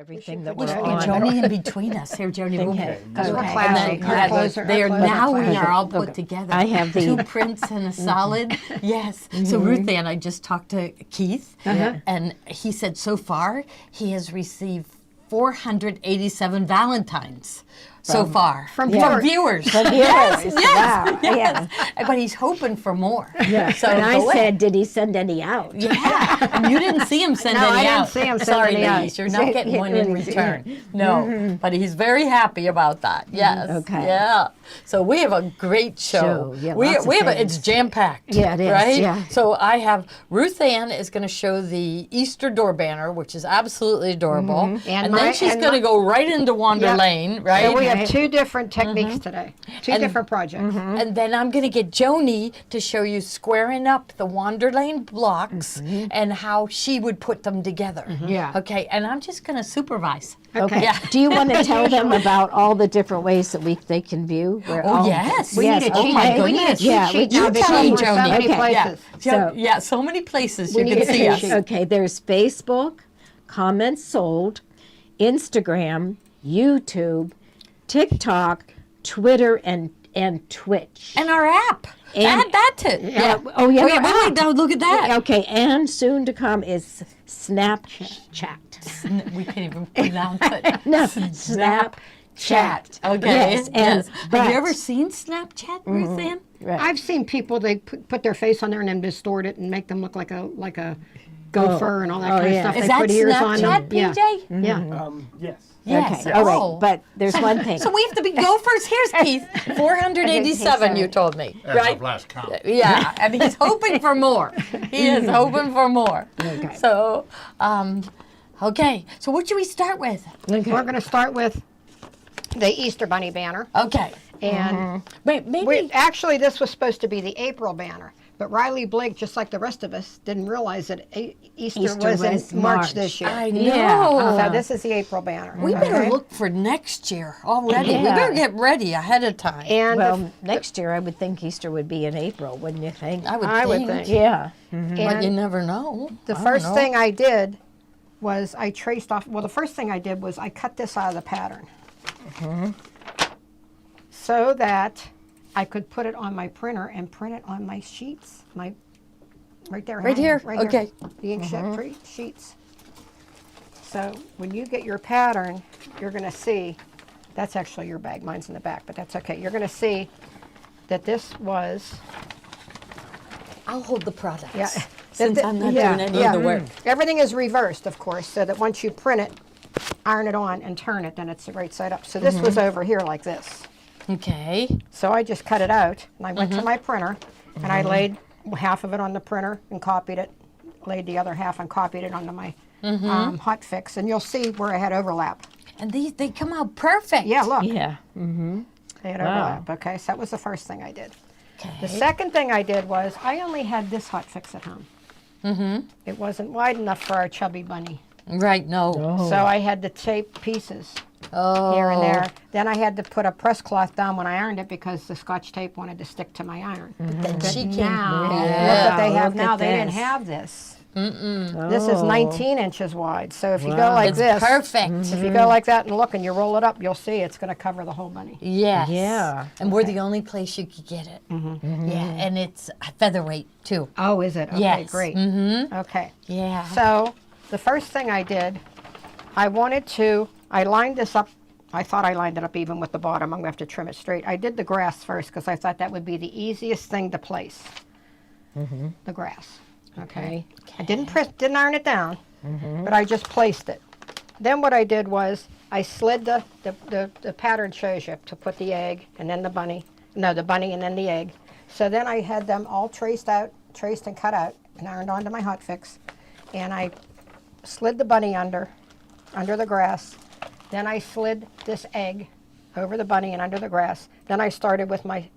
everything that We we're should on. get Joni in between us. Here, Joni. Okay. Because we're And classy. then, We're closer. they are We're closer. now we Closer. are all put together. I have the- two prints and a solid. Yes. So Ruth Ann, I just talked to Keith, and he said so far he has received 487 Valentines. So far, From viewers. Yes, Yes, wow, yes. But he's hoping for more. Yeah. So and I go ahead. said, did he send any out? Yeah, and you didn't see him send No, any I didn't out. see him send Sorry, any out. ladies, you're not getting one in return. No, but he's very happy about that. Yes. Okay. Yeah. So we have a great show. Yeah, we lots of have things. it's jam packed. Yeah, it is, Right. yeah. So I have Ruth Ann is going to show the Easter door banner, which is absolutely adorable, and then she's going to go right into Wander Yep. Lane. Right. So we have two different techniques today, two different projects. And then I'm going to get Joni to show you squaring up the Wander Lane blocks and how she would put them together. Yeah. Okay, and I'm just going to supervise. Okay. Yeah. Do you want to tell them about all the different ways that they can view? We're Oh, all- yes. We need a Oh, cheat my sheet. We need a goodness. cheat Yeah, sheet we now do because tell we're so Joni. many Okay. places. Yeah, so many places We you need can a see cheat us. sheet. Okay, there's Facebook, comments sold, Instagram, YouTube, TikTok, Twitter, and Twitch. And our app. And- Add that to Yeah. Oh, yeah, Wait, our wait, app. now look at that. Okay, and soon to come is Snapchat. We can't even pronounce it. No, Snapchat. Okay. Yes, and Have but- you ever seen Snapchat, Ruth Ann? Right. I've seen people, they put their face on there and then distort it and make them look like a gopher and all that kind of yeah. stuff. Is They that put ears on them. Snapchat, PJ? Yeah. Yes. Yes. Okay, all right, Oh. but there's one thing. So we have to be gophers. Here's Keith. 487, you told me. As Right? of last count. Yeah, and he's hoping for more. He is hoping for more. Okay. So, okay. So what should we start with? We're going to start with the Easter Bunny banner. Okay. And Wait, maybe. actually, this was supposed to be the April banner. But Riley Blake, just like the rest of us, didn't realize that Easter was was in March March. this year. I Yeah. know. So this is the April banner. We better okay? look for next year already. We Yeah. better get ready ahead of time. And Well, next year I would think Easter would be in April, wouldn't you think? I would I would think. think. Yeah. But you and never know. the I don't first know. thing I did was I traced off, well, the first thing I did was I cut this out of the pattern. So that I could put it on my printer and print it on my sheets, right there. Right hanging, here? Right Okay. here, the inkjet sheets. So when you get your pattern, you're going to see, that's actually your bag, mine's in the back, but that's okay. You're going to see that this was, I'll hold the products. Yeah. Since I'm not doing any of the work. Everything is reversed, of course, so that once you print it, iron it on and turn it, then it's the right side up. So this was over here like this. Okay. So I just cut it out, and I went to my printer, and I laid half of it on the printer and copied it, laid the other half and copied it onto my hot fix, and you'll see where I had overlap. And they come out perfect. Yeah, look, Yeah. they had overlap. Okay, so that was the first thing I did. Okay. The second thing I did was I only had this hot fix at home. It wasn't wide enough for our chubby bunny, Right, no. so I had to tape pieces Oh. here and there. Then I had to put a press cloth down when I ironed it because the Scotch tape wanted to stick to my iron. Then But she now, can. look what they have look now. at They didn't this. have this. This is 19 inches wide. So if you go Wow. like It's this, perfect. if you go like that and look and you roll it up, you'll see it's going to cover the whole bunny. Yes. Yeah. And we're the only place you could get it. Yeah, and it's featherweight too. Oh, is it? Okay, Yes. great. Okay. Yeah. So the first thing I did, I lined this up. I thought I lined it up even with the bottom. I'm going to have to trim it straight. I did the grass first because I thought that would be the easiest thing to place. The grass. Okay. I didn't iron it down, but I just placed it. Then what I did was I slid the pattern shows you to put the egg and then the bunny. No, the bunny and then the egg. So then I had them all traced and cut out and ironed onto my hot fix. And I slid the bunny under the grass. Then I slid this egg over the bunny and under the grass. Then I started with my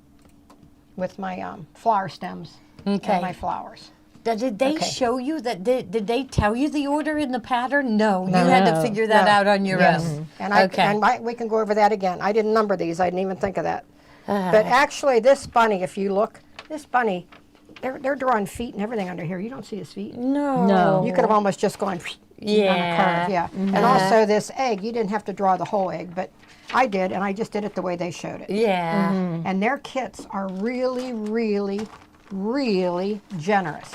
flower stems Okay. and my flowers. Did they Okay. show you that? Did they tell you the order in the pattern? No, you had to figure that No. out on your Yes. own. And we can go over that again. I didn't number these. I didn't even think of that. But actually, this bunny, if you look, this bunny, they're drawing feet and everything under here. You don't see his feet. No. No. You could have almost just gone curve, yeah. And also this egg, you didn't have to draw the whole egg, but I did, and I just did it the way they showed it. Yeah. And their kits are really, really, really generous.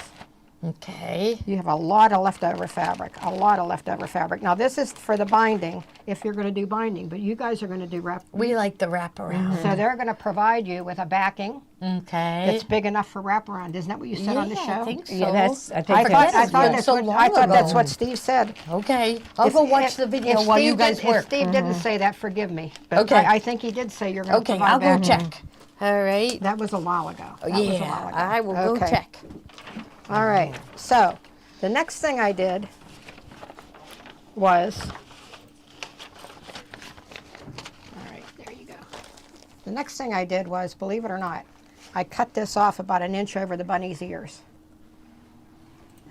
Okay. You have a lot of leftover fabric, a lot of leftover fabric. Now this is for the binding, if you're going to do binding, but you guys are going to do wrap. We like the wraparound. So they're going to provide you with a backing Okay. that's big enough for wraparound. Isn't that what you said on the show? I think so. Yeah, that's, I think I that's. thought been so long that's ago. what Steve said. Okay. I'll go watch the video while you guys work. If Steve didn't say that, forgive me. But Okay. I think he did say you're going to Okay, provide I'll go backing. check. All right. That was a while ago. That was a while Yeah, ago. I will go Okay. check. All right. So the next thing I did was, all right, there you go. The next thing I did was, believe it or not, I cut this off about 1 inch over the bunny's ears.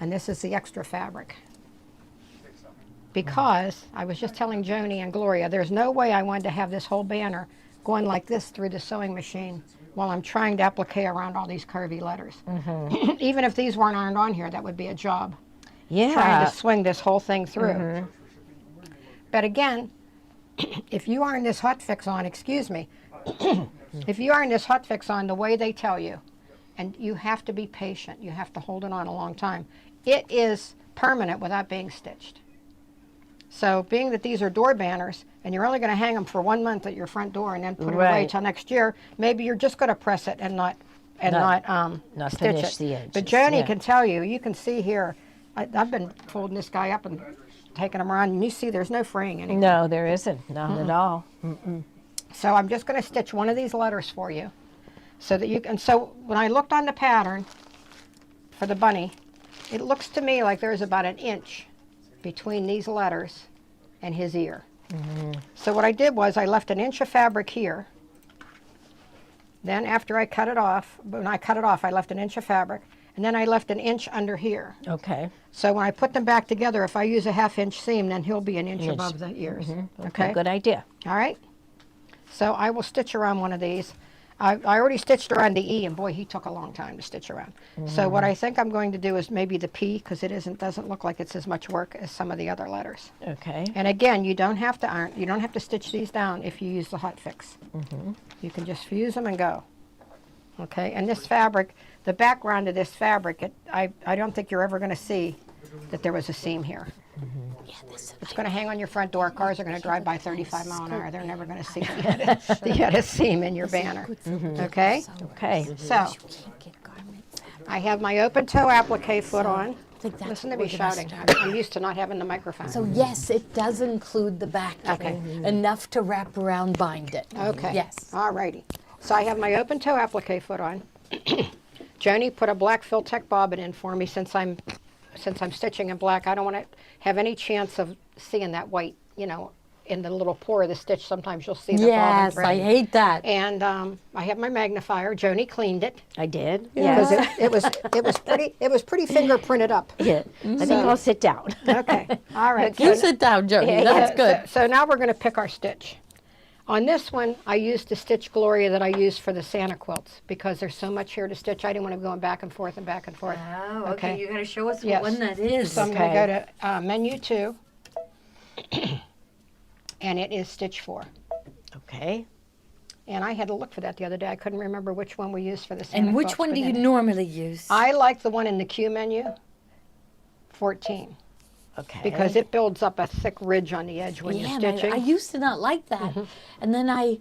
And this is the extra fabric. Because I was just telling Joni and Gloria, there's no way I wanted to have this whole banner going like this through the sewing machine while I'm trying to applique around all these curvy letters. Even if these weren't ironed on here, that would be a job. Trying Yeah. to swing this whole thing through. But again, if you iron this hot fix on, excuse me, if you iron this hot fix on the way they tell you, and you have to be patient, you have to hold it on a long time, it is permanent without being stitched. So being that these are door banners, and you're only going to hang them for 1 month at your front door and then put them away Right. till next year, maybe you're just going to press it and not Not stitch finish it. the edges. But Joni yeah. can tell you, you can see here, I've been folding this guy up and taking him around, and you see there's no fraying anymore. No, there isn't. Not at all. So I'm just going to stitch one of these letters for you, so that you can. So when I looked on the pattern for the bunny, it looks to me like there's about 1 inch between these letters and his ear. So what I did was I left 1 inch of fabric here. Then after I cut it off, when I cut it off, I left 1 inch of fabric, and then I left 1 inch under here. Okay. So when I put them back together, if I use a 1/2 inch seam, then he'll be 1 inch Inch. above the ears. Okay. Good idea. All right. So I will stitch around one of these. I already stitched around the E, and boy, he took a long time to stitch around. So what I think I'm going to do is maybe the P, because it doesn't look like it's as much work as some of the other letters. Okay. And again, you don't have to iron, you don't have to stitch these down if you use the hot fix. You can just fuse them and go. Okay. And this fabric, the background of this fabric, I don't think you're ever going to see that there was a seam here. It's going to hang on your front door. Cars are going to drive by 35 mile an hour. They're never going to see that you had a seam in your banner. Okay? Okay. So, I have my open toe applique foot on. Listen to me shouting. I'm used to not having the microphone. So yes, it does include the backing. Okay. Enough to wrap around, bind it. Okay. Yes. All righty. So I have my open toe applique foot on. Joni put a black Filtech bobbin in for me since I'm stitching in black. I don't want to have any chance of seeing that white, in the little pore of the stitch. Sometimes you'll see the bobbin Yes, thread. I hate that. And I have my magnifier. Joni cleaned it I did. because Yes. it was pretty fingerprinted up. Yeah. I think I'll sit down. Okay. All right. You sit down, Jody. Yeah, That's good. So now we're going to pick our stitch. On this one, I used the stitch Gloria that I used for the Santa quilts because there's so much here to stitch. I didn't want to be going back and forth and back and forth. Oh, okay. You got to show us Yes. what one that is. So I'm going to go to menu 2, and it is stitch 4. Okay. And I had to look for that the other day. I couldn't remember which one we used for the Santa And which quilts, one but do you then- normally use? I like the one in the Q menu, 14, Okay. because it builds up a thick ridge on the edge when yeah, you're and stitching. I used to not like that. And then I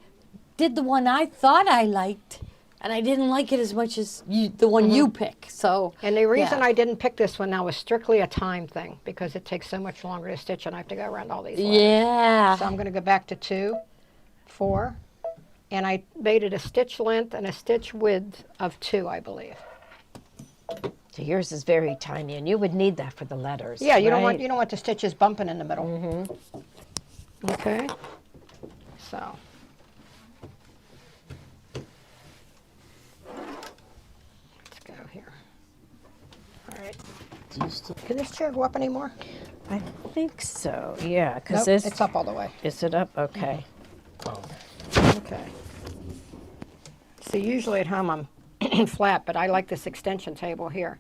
did the one I thought I liked, and I didn't like it as much as the one you pick. So And the reason yeah. I didn't pick this one now was strictly a time thing because it takes so much longer to stitch and I have to go around all these letters. Yeah. So I'm going to go back to 2, 4, and I made it a stitch length and a stitch width of 2, I believe. So yours is very tiny, and you would need that for the letters. Yeah, you don't right? want the stitches bumping in the middle. Okay. So. Let's go here. All right. Can this chair go up anymore? I think so. Yeah, because Nope, this it's up all the way. is it up? Okay. Okay. See, usually at home I'm flat, but I like this extension table here.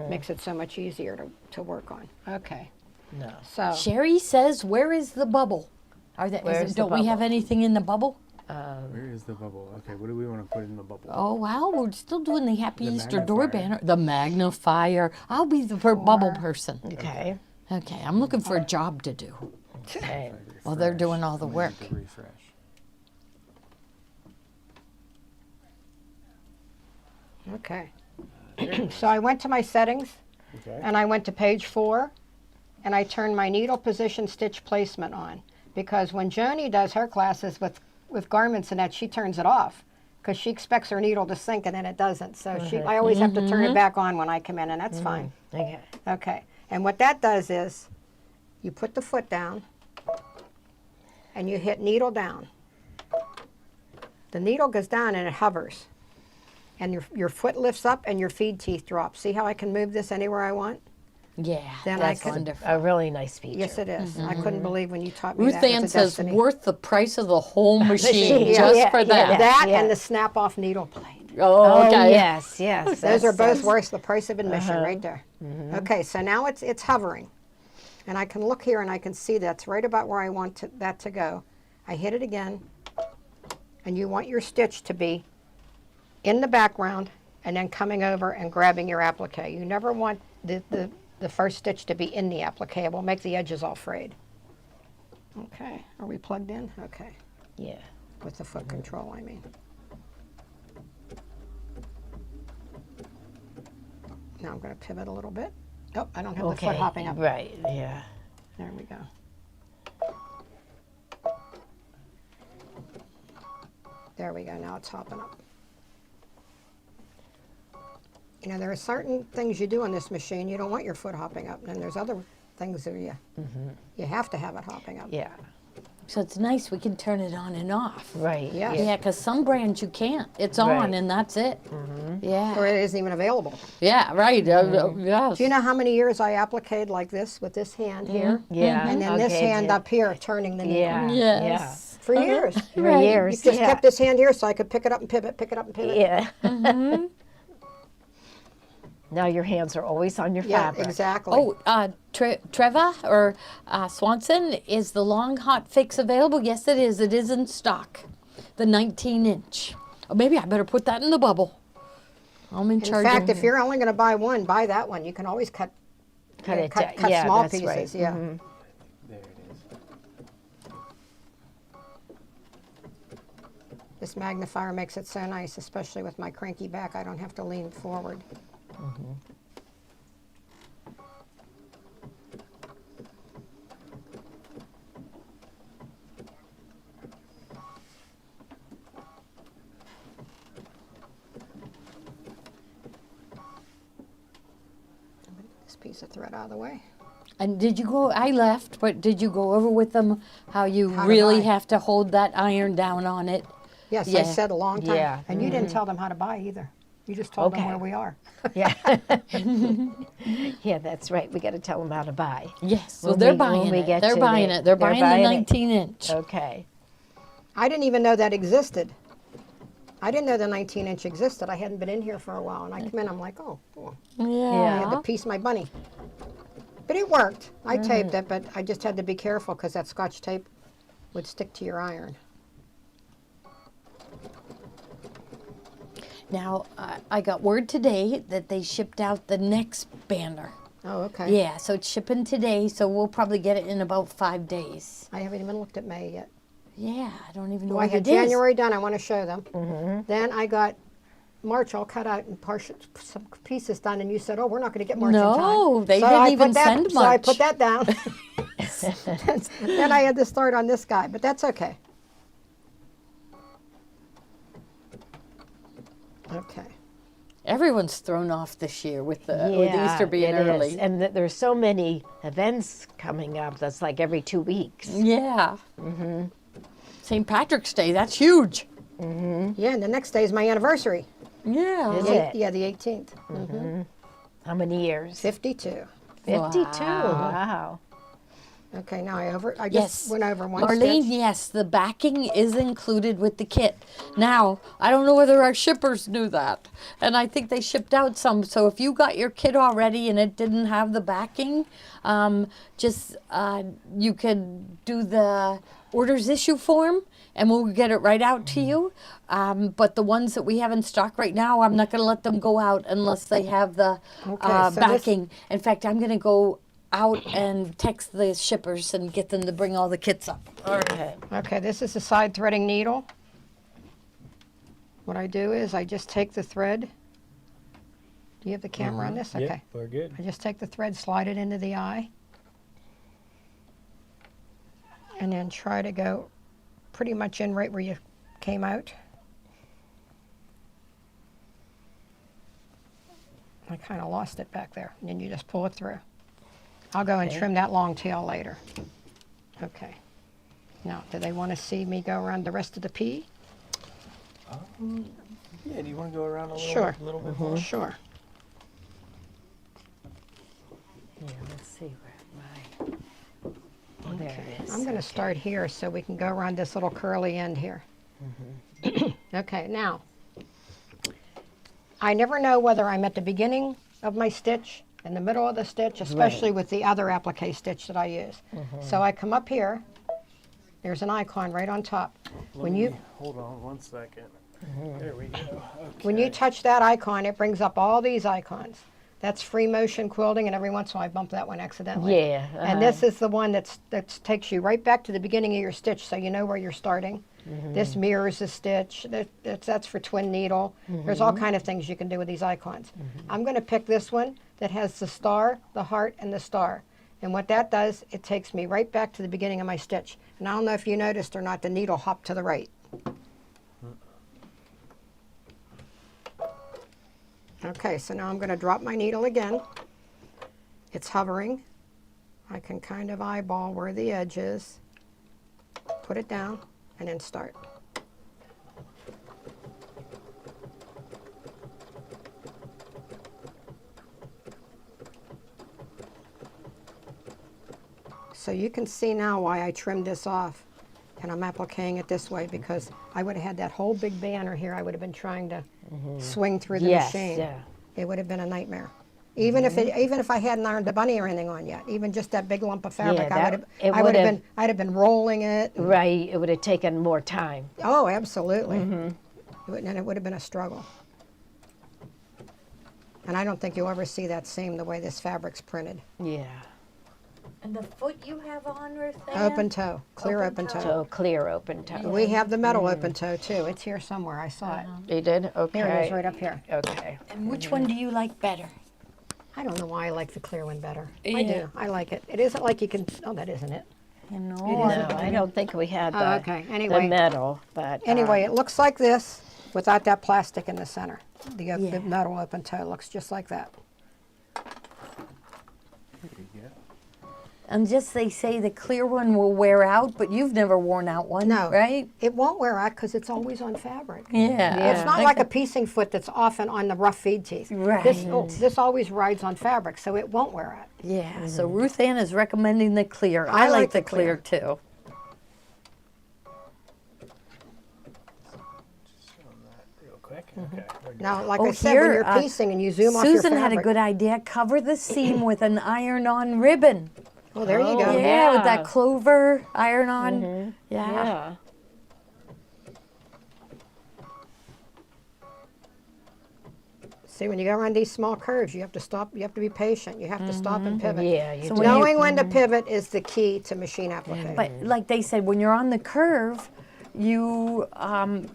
Makes it so much easier to work on. Okay. No. So Sherry says, where is the bubble? Where's the don't we have bubble? anything in the bubble? Where is the bubble? Okay, what do we want to put in the bubble? Oh, wow, we're still doing the Happy The Easter door magnifier. banner. The magnifier. I'll be the bubble person. Okay. Okay, I'm looking for a job to do. Okay. Well, they're Refresh. doing all the I'm gonna work. hit the refresh. okay. So I went to my settings Okay. and I went to page 4 and I turned my needle position stitch placement on, because when Joni does her classes with garments and that, she turns it off because she expects her needle to sink and then it doesn't. So I always have to turn it back on when I come in, and that's fine. Okay. Okay. And what that does is you put the foot down and you hit needle down. The needle goes down and it hovers. And your foot lifts up and your feed teeth drop. See how I can move this anywhere I want? Yeah, Then that's I could- wonderful. A really nice feature. Yes, it is. I couldn't believe when you taught me Ruth that. with Ann the says, Destiny. worth the price of the whole machine Yeah, just yeah, for yeah, that. That Yeah. and the snap-off needle plate. Oh, Oh, okay. yes, yes. Those that's- are both that's- worth the price of admission right there. Okay, so now it's hovering. And I can look here and I can see that's right about where I want that to go. I hit it again. And you want your stitch to be in the background and then coming over and grabbing your applique. You never want the first stitch to be in the applique. It will make the edges all frayed. Okay, are we plugged in? Okay, Yeah. with the foot control, I mean. Now I'm going to pivot a little bit. Oh, I don't have the Okay. foot hopping up. Right. Yeah. There we go. There we go, now it's hopping up. You know, there are certain things you do on this machine, you don't want your foot hopping up, and then there's other things that you have to have it hopping up. Yeah. So it's nice we can turn it on and off. Right. Yes. Yeah, because some brands you can't. It's on Right. and that's it. Yeah. Or it isn't even available. Yeah, right. Yes. Do you know how many years I appliqued like this with this hand here? Yeah. And then this Okay, hand yeah. up here turning the needle? Yeah. Yes. For years. For Right. You years. just yeah. kept this hand here so I could pick it up and pivot, pick it up and pivot. Yeah. Now your hands are always on your Yeah, fabric. exactly. Oh, Treva or Swanson, is the long hot fix available? Yes, it is. It is in stock. The 19-inch. Oh, maybe I better put that in the bubble. I'm in In charge. fact, of if you're only going to buy one, buy that one. You can always cut Cut cut, it. cut Yeah, small that's pieces. right. Yeah. There it is. This magnifier makes it so nice, especially with my cranky back. I don't have to lean forward. This piece of thread out of the way. And did you go? I left, but did you go over with them how you How to really buy. have to hold that iron down on it? Yes, I Yeah. said a long time. Yeah. And you didn't tell them how to buy either. You just told them Okay. where we are. Yeah. Yeah, that's right. We got to tell them how to buy. Yes. So When they're we- buying when we it. get They're to buying the- it. They're buying the buying it. 19-inch. Okay. I didn't even know that existed. I didn't know the 19-inch existed. I hadn't been in here for a while, and I come in, I'm like, oh, cool. I Yeah. had to piece my bunny. But it worked. I taped it, but I just had to be careful because that Scotch tape would stick to your iron. Now, I got word today that they shipped out the next banner. Oh, okay. Yeah, so it's shipping today, so we'll probably get it in about 5 days. I haven't even looked at May yet. Yeah, I don't even know Well, I what had it is. January done. I want to show them. Then I got March all cut out and some pieces done, and you said, oh, we're not going to get March in time. No, they So didn't I even put that, send So I March. put that down. Then I had to start on this guy, but that's okay. Okay. Everyone's thrown off this year with the with Yeah, Easter being it is. early. And there's so many events coming up. That's like every 2 weeks. Yeah. St. Patrick's Day, that's huge. Yeah, and the next day is my anniversary. Yeah. Is it? Yeah, the 18th. How many years? 52. 52. Wow. Wow. Okay, now I just Yes. went over one Marlene, stitch. yes, the backing is included with the kit. Now, I don't know whether our shippers knew that, and I think they shipped out some. So if you got your kit already and it didn't have the backing, you could do the orders issue form, and we'll get it right out to you. But the ones that we have in stock right now, I'm not going to let them go out unless they have the Okay, so this- backing. In fact, I'm going to go out and text the shippers and get them to bring all the kits up. Okay. Okay, this is the side threading needle. What I do is I just take the thread. Do you have the camera on this? Yep, Okay. we're good. I just take the thread, slide it into the eye, and then try to go pretty much in right where you came out. I kind of lost it back there, and then you just pull it through. I'll go and trim that long tail later. Okay. Now, do they want to see me go around the rest of the P? Yeah, do you want to go around a little, Sure. little bit more? Sure. Yeah, let's see where my. Oh, there it is. I'm going to start here so we can go around this little curly end here. Okay, now, I never know whether I'm at the beginning of my stitch, in the middle of the stitch, especially with the other applique stitch that I use. So I come up here, there's an icon right on top. When you Hold on one second. There we go. Okay. when you touch that icon, it brings up all these icons. That's free motion quilting, and every once in a while I bump that one accidentally. Yeah. And this is the one that takes you right back to the beginning of your stitch, so you know where you're starting. This mirrors the stitch. That's for twin needle. There's all kind of things you can do with these icons. I'm going to pick this one that has the star, the heart, and the star. And what that does, it takes me right back to the beginning of my stitch. And I don't know if you noticed or not, the needle hopped to the right. Okay, so now I'm going to drop my needle again. It's hovering. I can kind of eyeball where the edge is, put it down, and then start. So you can see now why I trimmed this off, and I'm appliquing it this way, because I would have had that whole big banner here. I would have been trying to swing through the Yes, machine. yeah. It would have been a nightmare. Even if I hadn't ironed the bunny or anything on yet, even just that big lump of fabric, I'd have been rolling it. Right, it would have taken more time. Oh, absolutely. And it would have been a struggle. And I don't think you'll ever see that seam the way this fabric's printed. Yeah. And the foot you have on, Ruth? Open toe, clear open toe. So clear open toe. We have the metal open toe too. It's here somewhere. I saw it. You did? Okay. There it is, right up here. Okay. And which one do you like better? I don't know why I like the clear one better. I Yeah. do. I like it. It isn't like you can. Oh, that isn't it. You know, No, I don't think we had Oh, the, okay. the Anyway. metal, but Anyway, it looks like this without that plastic in the center. The Yeah. metal open toe looks just like that. There you go. and just they say the clear one will wear out, but you've never worn out one, No. right? It won't wear out because it's always on fabric. Yeah. It's not like a piecing foot that's often on the rough feed teeth. Right. This always rides on fabric, so it won't wear out. Yeah. So Ruth Ann is recommending the clear. I like the clear too. Just show them that real quick. Okay. we're good. Now, like Oh, I said, when here, you're piecing and you zoom off your Susan fabric. had a good idea. Cover the seam with an iron-on ribbon. Oh, there you Oh, go. Yeah, with yeah. that clover iron-on. Yeah. yeah. See, when you go around these small curves, you have to stop. You have to be patient. You have to stop and pivot. Yeah, you So do. when you- Knowing when to pivot is the key to machine application. But like they said, when you're on the curve, you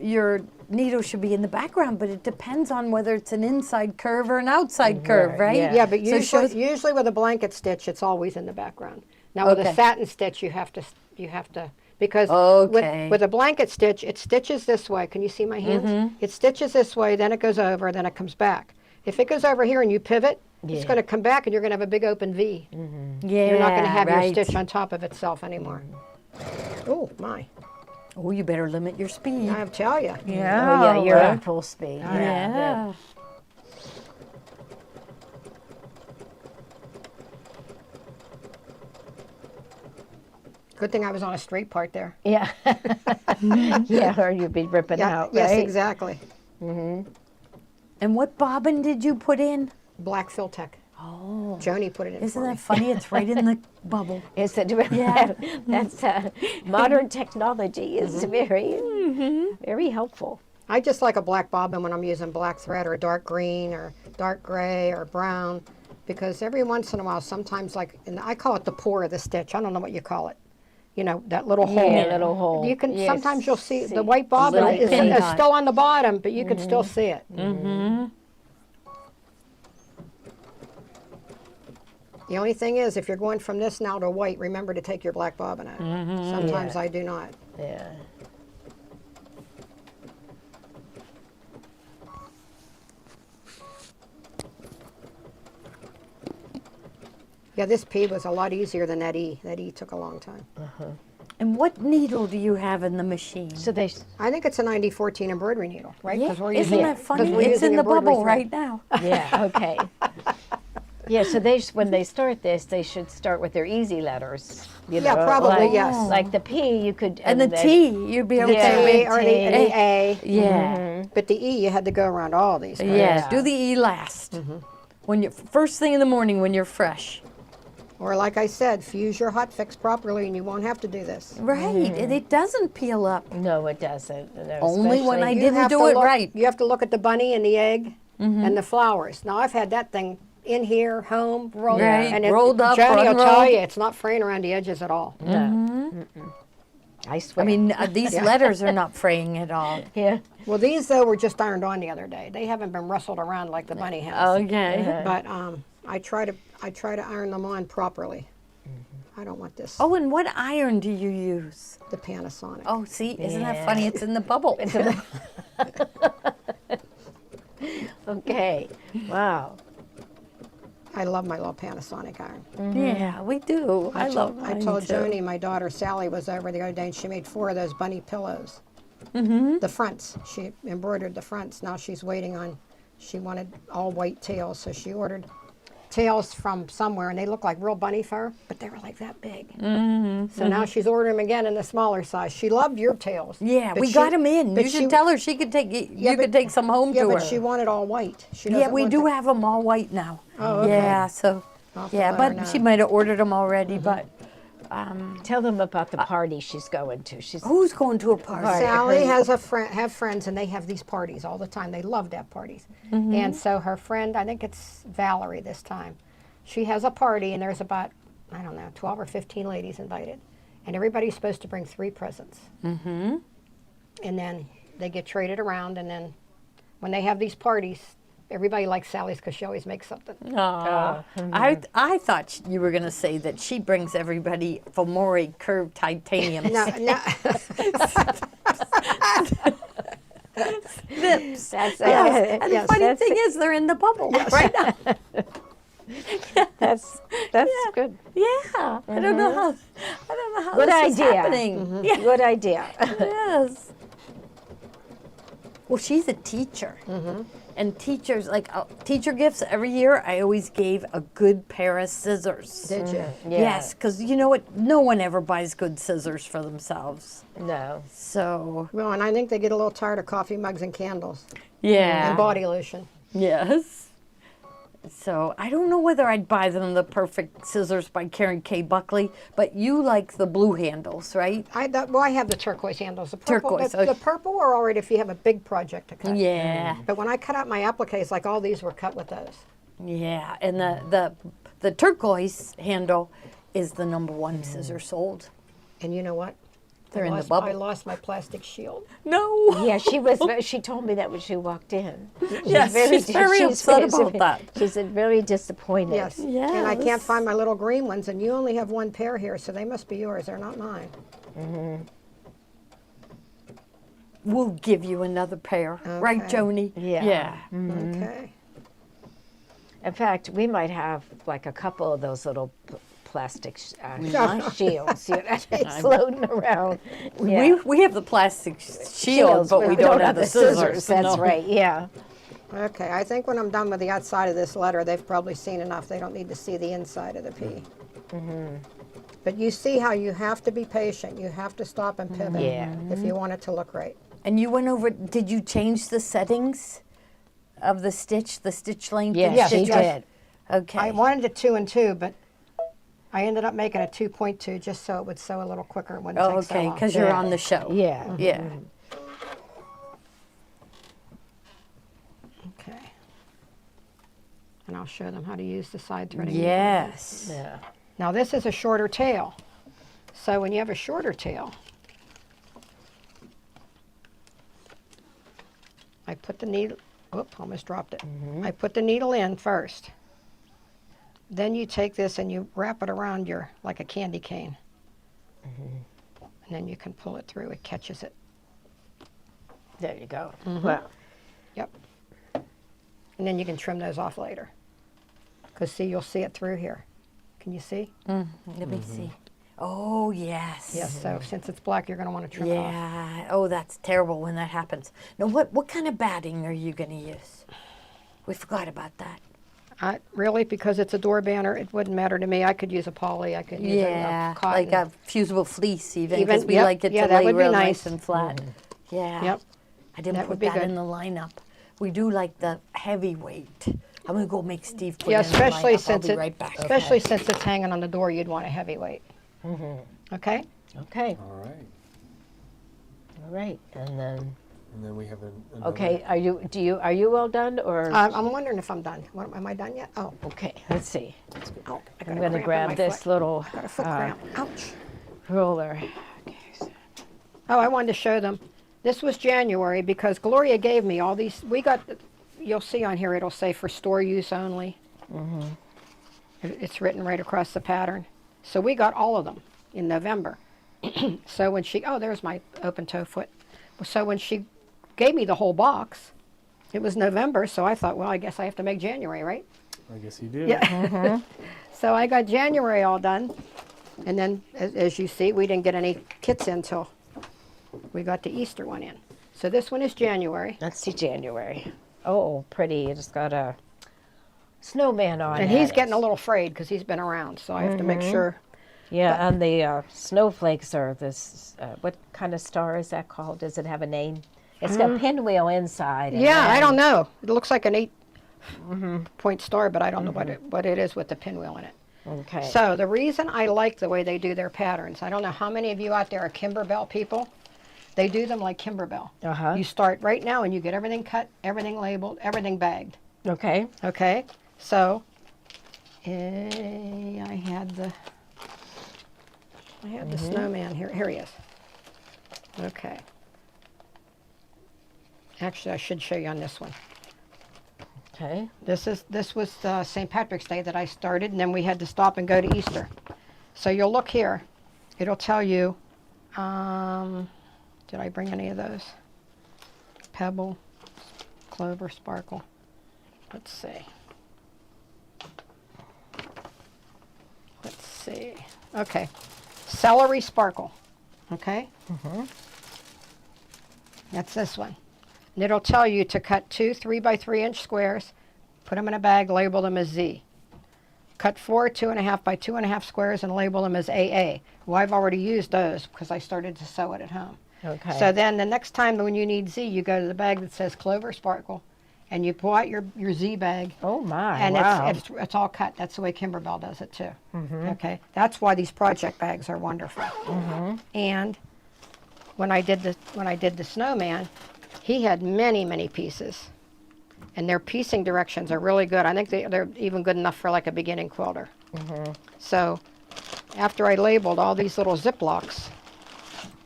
your needle should be in the background, but it depends on whether it's an inside curve or an outside curve, right? yeah. Yeah, but So usually with a blanket stitch, it's always in the background. Now with a Okay. satin stitch, you have to because Okay. with a blanket stitch, it stitches this way. Can you see my hands? Mm-hmm. It stitches this way, then it goes over, then it comes back. If it goes over here and you pivot, it's Yeah. going to come back and you're going to have a big open V. Yeah, You're not going to have right. your stitch on top of itself anymore. Oh my! Oh, you better limit your speed. I tell you. Oh, yeah, you're uh, on full speed. Yeah. Good thing I was on a straight part there. Yeah. Yeah, or you'd be ripping out, Yes, right? exactly. And what bobbin did you put in? Black Filtech. Oh. Joni put it in Isn't for that me. funny? It's right in the bubble. Is it? Yeah. That's modern technology is very, very helpful. I just like a black bobbin when I'm using black thread or dark green or dark gray or brown, because every once in a while, sometimes and I call it the pore of the stitch. I don't know what you call it. You know, that little hole. Yeah, little hole. You can Yes, sometimes you'll see the white bobbin little is pin dot. still on the bottom, but you can still see it. The only thing is, if you're going from this now to white, remember to take your black bobbin out. Sometimes I do not. Yeah. Yeah, this P was a lot easier than that E. That E took a long time. And what needle do you have in the machine? So they, I think it's a 9014 embroidery needle, right? Yeah, 'Cause we're isn't using- that funny? 'cause we're It's using in the embroidery bubble thread. right now. yeah, okay. Yeah, so when they start this, they should start with their easy letters. You Yeah, know, probably, like, yes. Like the P, you could. And the T, you'd be able The to Yeah. T make. or the A. Yeah. But the E, you had to go around all these. parts. Yeah. Do the E last. When you first thing in the morning when you're fresh. Or like I said, fuse your hot fix properly and you won't have to do this. Right. And it doesn't peel up. No, it doesn't. No, Only when I especially- didn't have do to it look- right. You have to look at the bunny and the egg and the flowers. Now I've had that thing in here, home, rolled, Right, and rolled up, Johnny will tell unrolled. you it's not fraying around the edges at all. No. Mm-mm. I swear. I mean, these letters are not fraying at all. yeah. Well, these though were just ironed on the other day. They haven't been rustled around like the bunny has. Okay. But I try to iron them on properly. I don't want this. Oh, and what iron do you use? The Panasonic. Oh, see, isn't that Yeah. funny? It's in the bubble. Okay. Wow. I love my little Panasonic iron. Yeah, we do. I love I mine told too. Joni, my daughter Sally was over the other day, and she made 4 of those bunny pillows. The fronts. She embroidered the fronts. Now she's waiting on. She wanted all white tails, so she ordered tails from somewhere, and they look like real bunny fur, but they were like that big. So now she's ordering them again in the smaller size. She loved your tails. Yeah, but we she- got them in. but You she- should tell her she could take you but- could take some home Yeah, to but her. she wanted all white. She Yeah, doesn't we want do the- have them all white now. Oh, okay. Yeah, so I'll have to yeah, let her but know. she might have ordered them already. But Tell them about the party she's going to. She's who's going to a party? Right. Sally has have friends, and they have these parties all the time. They love to have parties. And so her friend, I think it's Valerie this time, she has a party, and there's about, I don't know, 12 or 15 ladies invited. And everybody's supposed to bring 3 presents. And then they get traded around, and then when they have these parties, everybody likes Sally's because she always makes something. Aw. I thought you were going to say that she brings everybody Fomori curved titanium No, no. snips. that's Yes. And yes, the funny that's- thing is, they're in the bubble right now. that's good. Yeah, I don't know how. Good this is idea. happening. Yeah. Good idea. Yes. Well, she's a teacher, and teachers teacher gifts every year. I always gave a good pair of scissors. Did you? Yeah. Yes, because you know what? No one ever buys good scissors for themselves. No. So Well, and I think they get a little tired of coffee mugs and candles yeah, and body lotion. yes. So I don't know whether I'd buy them the perfect scissors by Karen K. Buckley, but you like the blue handles, right? I have the turquoise handles. The purple, Turquoise, The okay. purple are all right if you have a big project to cut. Yeah, But when I cut out my appliques, like all these were cut with those. yeah. And the turquoise handle is the #1 scissor sold. And you know what? They're I in the lost- bubble. I lost my plastic shield. No. Yeah, she told me that when she walked in. Yes, she's very upset about that. She's very disappointed. Yes. And I can't Yes. find my little green ones, and you only have 1 pair here, so they must be yours. They're not mine. We'll give you another pair, right, Okay. Joni? Yeah. Yeah. Okay. In fact, we might have like a couple of those little plastic might. shields, you know, floating around. Yeah. We have the plastic shield, but we don't have the scissors. That's No. right. Yeah. Okay, I think when I'm done with the outside of this letter, they've probably seen enough. They don't need to see the inside of the P. But you see how you have to be patient. You have to stop and pivot Yeah. if you want it to look right. And you went over, did you change the settings of the stitch length? Yes, and Yes, she stitches? did. Okay. I wanted it 2 and 2, but I ended up making a 2.2 just so it would sew a little quicker. It wouldn't Oh, take so okay, long. because you're on the show. Yeah. Yeah. Okay. And I'll show them how to use the side threading. Yes. Yeah. Now this is a shorter tail. So when you have a shorter tail, I put the needle, whoop, almost dropped it. I put the needle in first. Then you take this and you wrap it around your, like a candy cane. And then you can pull it through, it catches it. There you go. Well, Yep. And then you can trim those off later. Because see, you'll see it through here. Can you see? Let me see. Oh, yes. Yes, so since it's black, you're going to want to trim it off. Yeah. Oh, that's terrible when that happens. Now, what kind of batting are you going to use? We forgot about that. Really, because it's a door banner, it wouldn't matter to me. I could use a poly, I could use a cotton. like a fusible fleece even, Even- because we yep, like it yeah, to that lay would be real nice. nice and flat. Yeah. Yep. I didn't That put would be that in good. the lineup. We do like the heavyweight. I'm going to go make Steve put Yeah, it in the especially lineup. since I'll be right back. especially since it's hanging on the door, you'd want a heavyweight. Okay? okay. All right. All right. And then, And then we have another. okay, are you all done or? I'm wondering if I'm done. Am I done yet? Oh, Okay, let's see. oh I got I'm a going to cramp in grab my this foot. little Got a foot cramp. Ouch. roller. Okay, so- Oh, I wanted to show them. This was January because Gloria gave me all these. We got, you'll see on here, it'll say for store use only. It's written right across the pattern. So we got all of them in November. So when she, oh, there's my open toe foot. So when she gave me the whole box, it was November, so I thought, well, I guess I have to make January, right? I guess you do. Yeah. So I got January all done. And then, as you see, we didn't get any kits in till we got the Easter one in. So this one is January. Let's see January. Oh, pretty. It's got a snowman on And it. he's getting a little frayed because he's been around, so I have to make sure. Yeah, and the snowflakes are this, what kind of star is that called? Does it have a name? It's got pinwheel inside. and Yeah, I then- don't know. It looks like an 8-point star, but I don't know what it is with the pinwheel in it. Okay. So the reason I like the way they do their patterns, I don't know how many of you out there are Kimberbell people. They do them like Kimberbell. Uh-huh. You start right now and you get everything cut, everything labeled, everything bagged. Okay. Okay, so I had the snowman here. Here he is. Okay. Actually, I should show you on this one. Okay. This was St. Patrick's Day that I started, and then we had to stop and go to Easter. So you'll look here. It'll tell you. Did I bring any of those? Pebble, clover, sparkle. Let's see. Let's see. Okay. Celery sparkle. Okay? That's this one. And it'll tell you to cut 2 3x3-inch squares, put them in a bag, label them as Z. Cut 4 2.5 by 2.5 squares and label them as AA. Well, I've already used those because I started to sew it at home. Okay. So then the next time when you need Z, you go to the bag that says Clover Sparkle, and you pull out your Z bag, Oh my! and wow. it's all cut. That's the way Kimberbell does it too. Okay, that's why these project bags are wonderful. And when I did the snowman, he had many pieces, and their piecing directions are really good. I think they're even good enough for like a beginning quilter. So after I labeled all these little Ziplocs,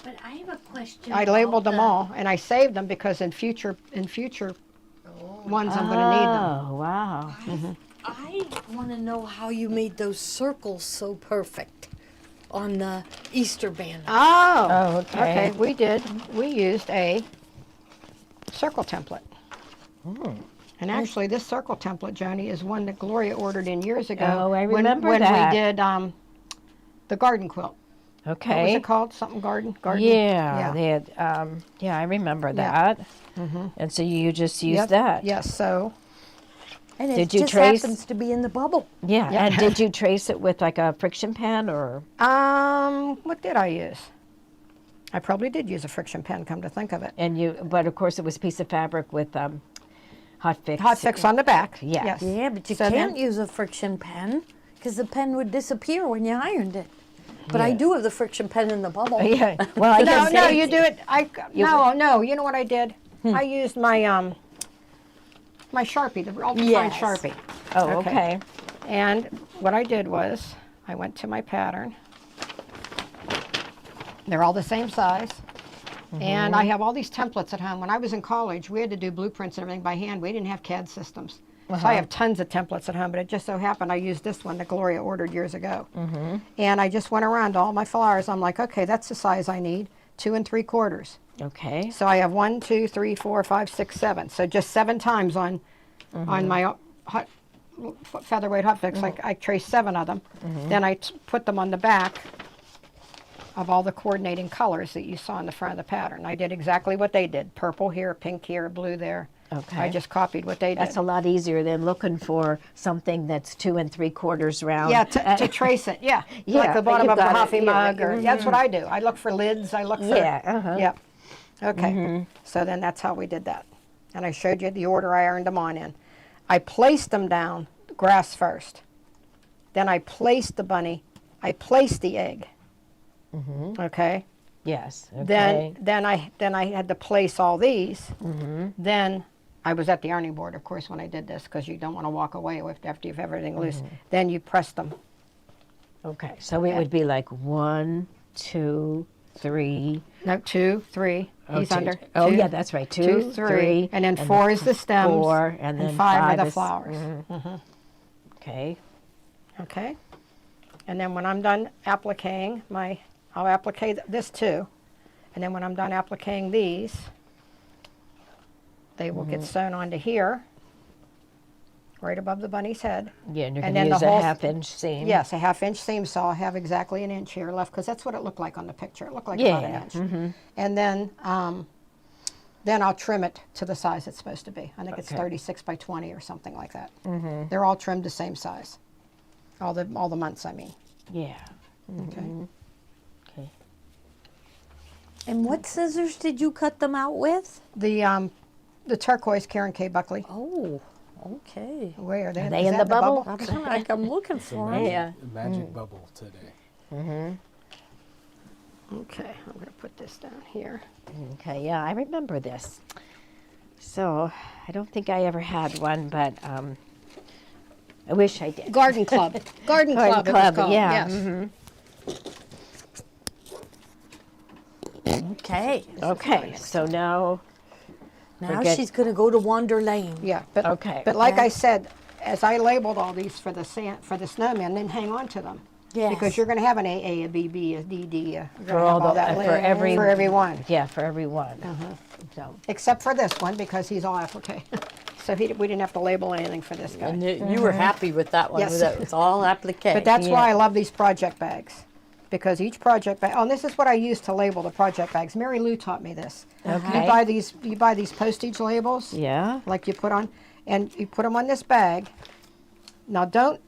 But I have a question. I labeled them all, and I saved them because in future ones I'm going to need them. Oh wow! I want to know how you made those circles so perfect on the Easter banner. Oh, okay. We used a circle template. And actually, this circle template, Joni, is one that Gloria ordered in years ago. Oh, I remember when that. we did the garden quilt. What was Okay. it called? Something garden? Yeah, they had. Yeah, I remember Yeah. that. And so you just used Yep. that. Yes. So And it Did you just trace- happens to be in the bubble. Yeah. Yeah. And did you trace it with like a friction pen or? What did I use? I probably did use a friction pen, come to think of it. But of course it was a piece of fabric with hot fix. Hot fix on the back. Yeah. Yes. Yeah, but you So can't then- use a friction pen because the pen would disappear when you ironed it. But I do have the friction pen in the bubble. Yeah. Well, I No, guess no, you do it. No. You know what I did? Hmm. I used my my Sharpie, the ultra fine Yes. Sharpie. Oh, okay. And what I did was, I went to my pattern. They're all the same size. And I have all these templates at home. When I was in college, we had to do blueprints and everything by hand. We didn't have CAD systems. So I have tons of templates at home, but it just so happened I used this one that Gloria ordered years ago. And I just went around to all my flowers. I'm like, okay, that's the size I need, 2 3/4. Okay. So I have 1, 2, 3, 4, 5, 6, 7. So just 7 times on my featherweight hot fix. I traced 7 of them. Then I put them on the back of all the coordinating colors that you saw in the front of the pattern. I did exactly what they did. Purple here, pink here, blue there. Okay. I just copied what they did. That's a lot easier than looking for something that's 2 3/4 round. Yeah, to trace it. Yeah, Yeah, like the bottom you of a got it. coffee Yeah, mug. Or, that's what I do. I look for lids. I look for. Yeah, Yep. Okay. So then that's how we did that, and I showed you the order I ironed them on in. I placed them down grass first. Then I placed the bunny. I placed the egg. Okay. Yes. Okay. Then I had to place all these. Then I was at the ironing board, of course, when I did this, because you don't want to walk away after you've everything loose. Then you press them. Okay. So it would be like 1, 2, 3. No, 2, 3. He's two. under. Oh, 2, yeah, that's right. 2, 2, 3. And then 4 is the stems. 4, and then 5 are the is- flowers. Okay. Okay. And then when I'm done appliquing I'll applique this too. And then when I'm done appliquing these, they will get sewn onto here, right above the bunny's head. Yeah, and you're And going to then use the a whole- 1/2 inch seam. Yes, a 1/2 inch seam, so I'll have exactly an inch here left, because that's what it looked like on the picture. It looked like about an inch. And then I'll trim it to the size it's supposed to be. I think it's 36 by 20 or something like that. They're all trimmed the same size. All the months, I mean. Yeah. Okay. Okay. And what scissors did you cut them out with? The turquoise Karen K. Buckley. Oh, okay. Where are they? Are they Is in that the bubble? That's like I'm looking for 'em. Yeah. Magic bubble today. Okay, I'm going to put this down here. Okay, yeah, I remember this. So I don't think I ever had one, but I wish I did. Garden Club. Garden Club, it was Club, called, yeah, yes. Okay. Okay, so now, Now Forget- she's going to go to Wander Lane. Yeah, but Okay. But like I said, as I labeled all these for the snowman, then hang on to them. Yes. Because you're going to have an AA, a BB, a DD, you're For gonna all have all the- that for later. every- for everyone. yeah, for everyone. So, Except for this one, because he's all applique. So we didn't have to label anything for this guy. And you were happy with that one. Yes. That was all applique. But that's Yeah. why I love these project bags. Because each project bag, and this is what I use to label the project bags. Mary Lou taught me this. Okay. You buy these postage labels, yeah. like you put on, and you put them on this bag. Now don't,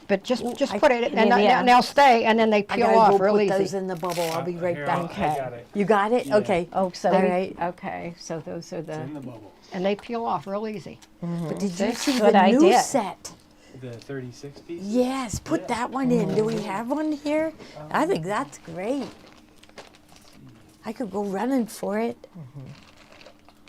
but just put it, and yeah. they'll stay, and then they I peel gotta off go real put easy. those in the bubble. I'll be right Here, back. I got it. You got it? Yeah. Okay. Oh, so All we- right. okay, so those are It's the, in the bubble. And they peel off real easy. But did you see Good the new idea. set? The 36 piece? Yes, put that one in. Do we have one here? I think that's great. I could go running for it.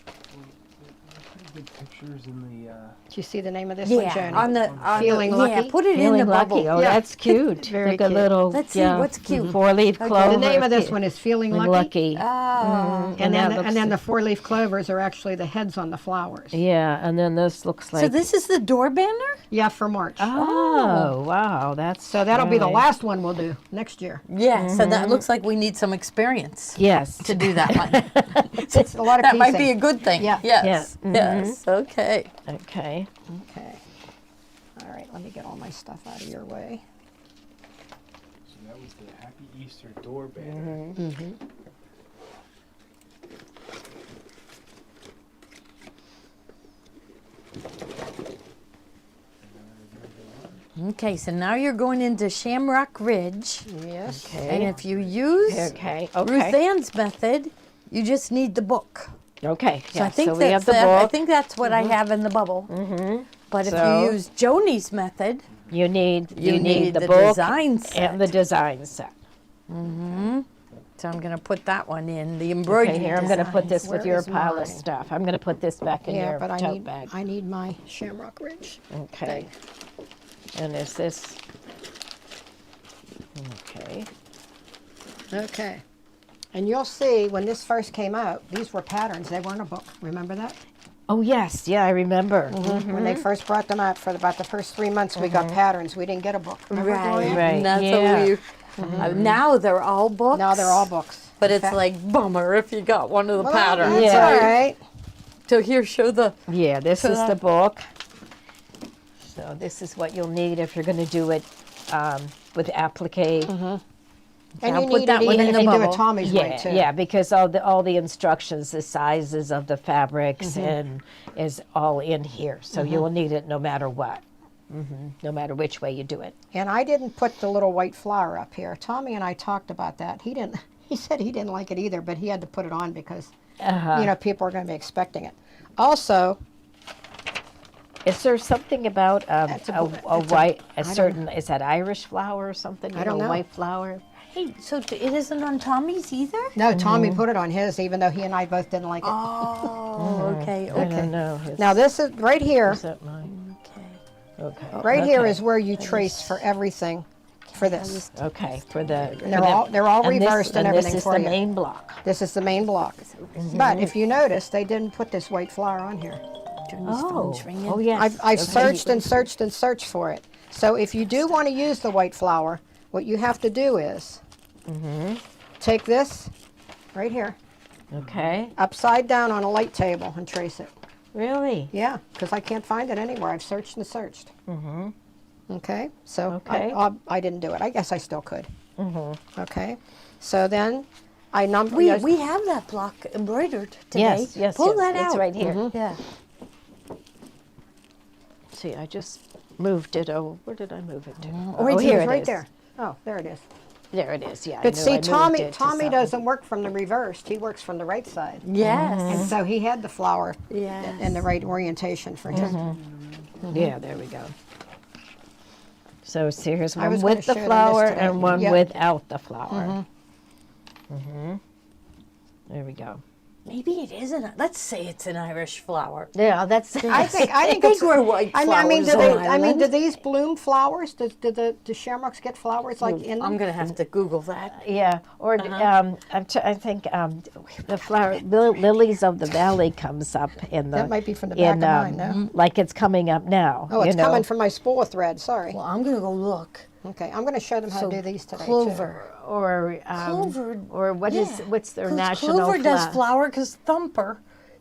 Pretty good pictures in the. Do you see the name of this one, Yeah, Joni? on the Feeling yeah, Lucky? put it in feeling the lucky. bubble. Oh, Yeah. that's cute. Very like a cute. little, Let's see, yeah, what's cute? 4-leaf clover. The name of this one is Feeling Lucky. Lucky. Oh. And that then, looks- and then the 4-leaf clovers are actually the heads on the flowers. Yeah, and then this looks like. So this is the door banner? Yeah, for March. Oh, wow, that's. So that'll be the nice. last one we'll do next year. Yeah, so that looks like we need some experience Yes. to do that one. It's a lot of That might piecing. be a good thing. Yeah. Yes. Yeah. Yes. Okay. Okay. Okay. All right, let me get all my stuff out of your way. So that was the Happy Easter door banner. Okay, so now you're going into Shamrock Ridge. Yes. And if you use Okay. Ruth Okay. Ann's method, you just need the book. Okay. So Yeah. I think so we have the I book. think that's what I have in the bubble. But if So- you use Joni's method, You need the the book design set. and the design set. So I'm going to put that one in, the embroidery Okay, here I'm going to put designs. this with Where your is pile mine? of stuff. I'm going to put this back in Yeah, your but tote bag. I need my Shamrock Ridge. Okay. And is this? Okay. Okay. And you'll see when this first came out, these were patterns. They weren't a book. Remember that? Oh yes, yeah, I remember. When they first brought them out for about the first 3 months, we got patterns. We didn't get a book. Remember, Gloria? Right, Right, and that's yeah. what we, now they're all books. Now they're all books. But In it's fact- like bummer if you got one of the Well, patterns. That's Yeah. all right. So here, show the. Yeah, this So is the that- book. So this is what you'll need if you're going to do it with applique. And I'll you put need that it one even in if the you do bubble. it Tommy's way Yeah, too. yeah, because all the instructions, the sizes of the fabrics, and is all in here. So you will need it no matter what, no matter which way you do it. And I didn't put the little white flower up here. Tommy and I talked about that. He didn't. He said he didn't like it either, but he had to put it on because you know people are going to be expecting it. Also, Is there something about That's a I white, a don't certain, is that Irish flower or something? You I don't know. White flower? Hey, so it isn't on Tommy's either? no, Tommy put it on his, even though he and I both didn't like it. Oh, okay, I okay. don't know. Now this is right here. Is that mine? Okay. Right here Okay. is where you trace for everything for this. Okay, for the. And they're all and this- reversed and everything this is for the you. main block. This is the main block. But if you notice, they didn't put this white flower on here. Oh, yes. I've searched and searched and searched for it. So if you do want to use the white flower, what you have to do is take this right here, Okay. upside down on a light table and trace it. Really? Yeah, because I can't find it anywhere. I've searched and searched. Okay, so Okay. I didn't do it. I guess I still could. Okay, so then I number. We have that block embroidered today. Yes, yes, Pull yes. that It's out. right here. Yeah. See, I just moved it. Oh, where did I move it to? right here here, it right is. there. Oh, there it is. There it is. Yeah. I But knew I see, moved Tommy it to Tommy something. doesn't work from the reversed. He works from the right side. Yes. And so he had the flower Yes. in the right orientation for his. Yeah, there we go. So see, here's I one was gonna with the show them this flower today. and one Yep. without the flower. There we go. Maybe it isn't. Let's say it's an Irish flower. Yeah, that's. I think They it's. grow white I flowers mean, do on they? Ireland. I mean, do these bloom flowers? Do the shamrocks get flowers like in them? I'm going to have to Google that. Yeah, or I think the flower lilies of the valley comes up in the. That might be from the back of mine, no? Like it's coming up now. Oh, you it's know. coming from my spool of thread. Sorry. Well, I'm going to go look. Okay, I'm going to show them how So to do these today clover. Or Clover. or what's their 'Cause national Clover does flower? flower because Thumper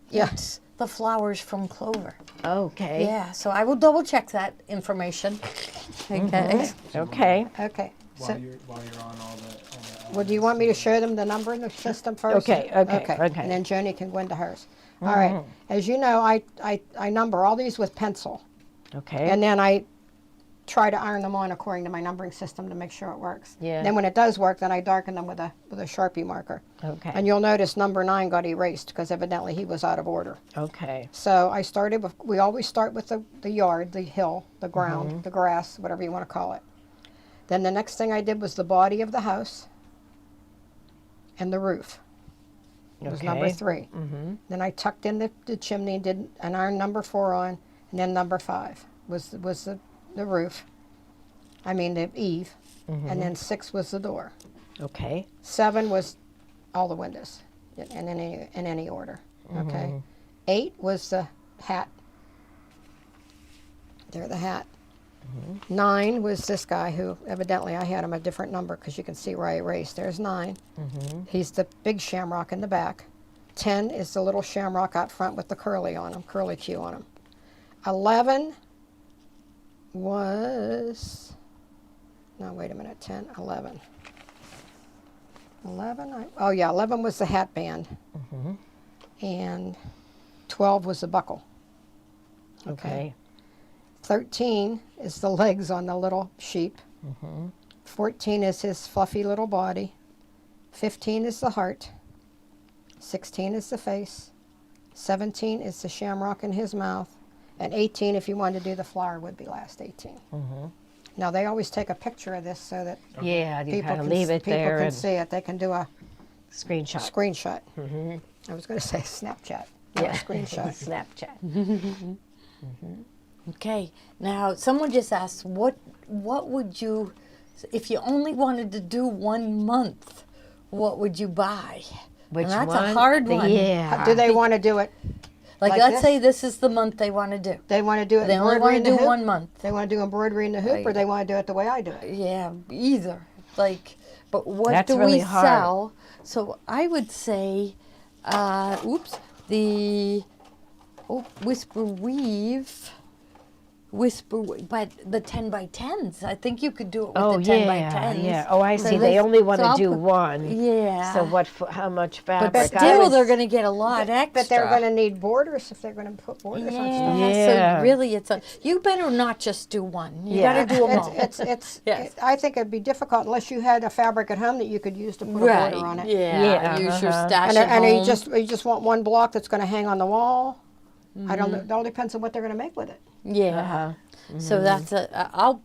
Yeah. eats the flowers from clover. Okay. Yeah, so I will double check that information. Okay. Okay. too. Okay. So, While you're on all the well, do you want me to show them the numbering system first? Okay, okay. And then Joni can go into hers. All right. As you know, I number all these with pencil, Okay. and then I try to iron them on according to my numbering system to make sure it works. Yeah. Then when it does work, then I darken them with a Sharpie marker. Okay. And you'll notice number 9 got erased because evidently he was out of order. Okay. So I started with, we always start with the yard, the hill, the ground, the grass, whatever you want to call it. Then the next thing I did was the body of the house and the roof. It was number Okay. 3. Then I tucked in the chimney and did an iron number 4 on, and then number 5 was the roof. I mean the eave, and then 6 was the door. Okay. 7 was all the windows, in any order. Okay. 8 was the hat. There, the hat. 9 was this guy who evidently I had him a different number because you can see where I erased. There's 9. He's the big shamrock in the back. 10 is the little shamrock out front with the curly on him, curly Q on him. 11 was, no, wait a minute, 10, 11. 11, oh yeah, 11 was the hat band. And 12 was the buckle. Okay. 13 is the legs on the little sheep. 14 is his fluffy little body. 15 is the heart. 16 is the face. 17 is the shamrock in his mouth. And 18, if you wanted to do the flower, would be last 18. Now, they always take a picture of this so that Yeah, you people kind of can, leave it people there can and see it. They can do a screenshot. screenshot. I was going to say Snapchat. No, a screenshot. Snapchat. Okay. Now, someone just asked, what would you, if you only wanted to do 1 month, what would you buy? Which And that's one? a hard one. Yeah. Do they want to do it? Like, Like let's this? say this is the month they want to do. They want to do it They only embroidery want in to the do hoop? 1 month. They want to do embroidery in the hoop, or they want to do it the way I do it? Yeah, either. Like, but what That's do really we hard. sell? So I would say, Whisper Weave. But the 10 by 10s. I think you could do it with Oh, the 10 by yeah, 10s. yeah. Oh, I So see. They this- only want so to I'll do put- one. Yeah. So how much fabric? But I still, was- they're going to get a lot extra. But they're going to need borders if they're going to put borders on stuff. Yeah. So really, you better not just do one. You Yeah. got to do them all. Yes. I think it'd be difficult unless you had a fabric at home that you could use to put a Right. border on it. Yeah. Use your stash And, at and home. you just want one block that's going to hang on the wall. I don't know. It all depends on what they're going to make with it. Yeah. So that's I'll.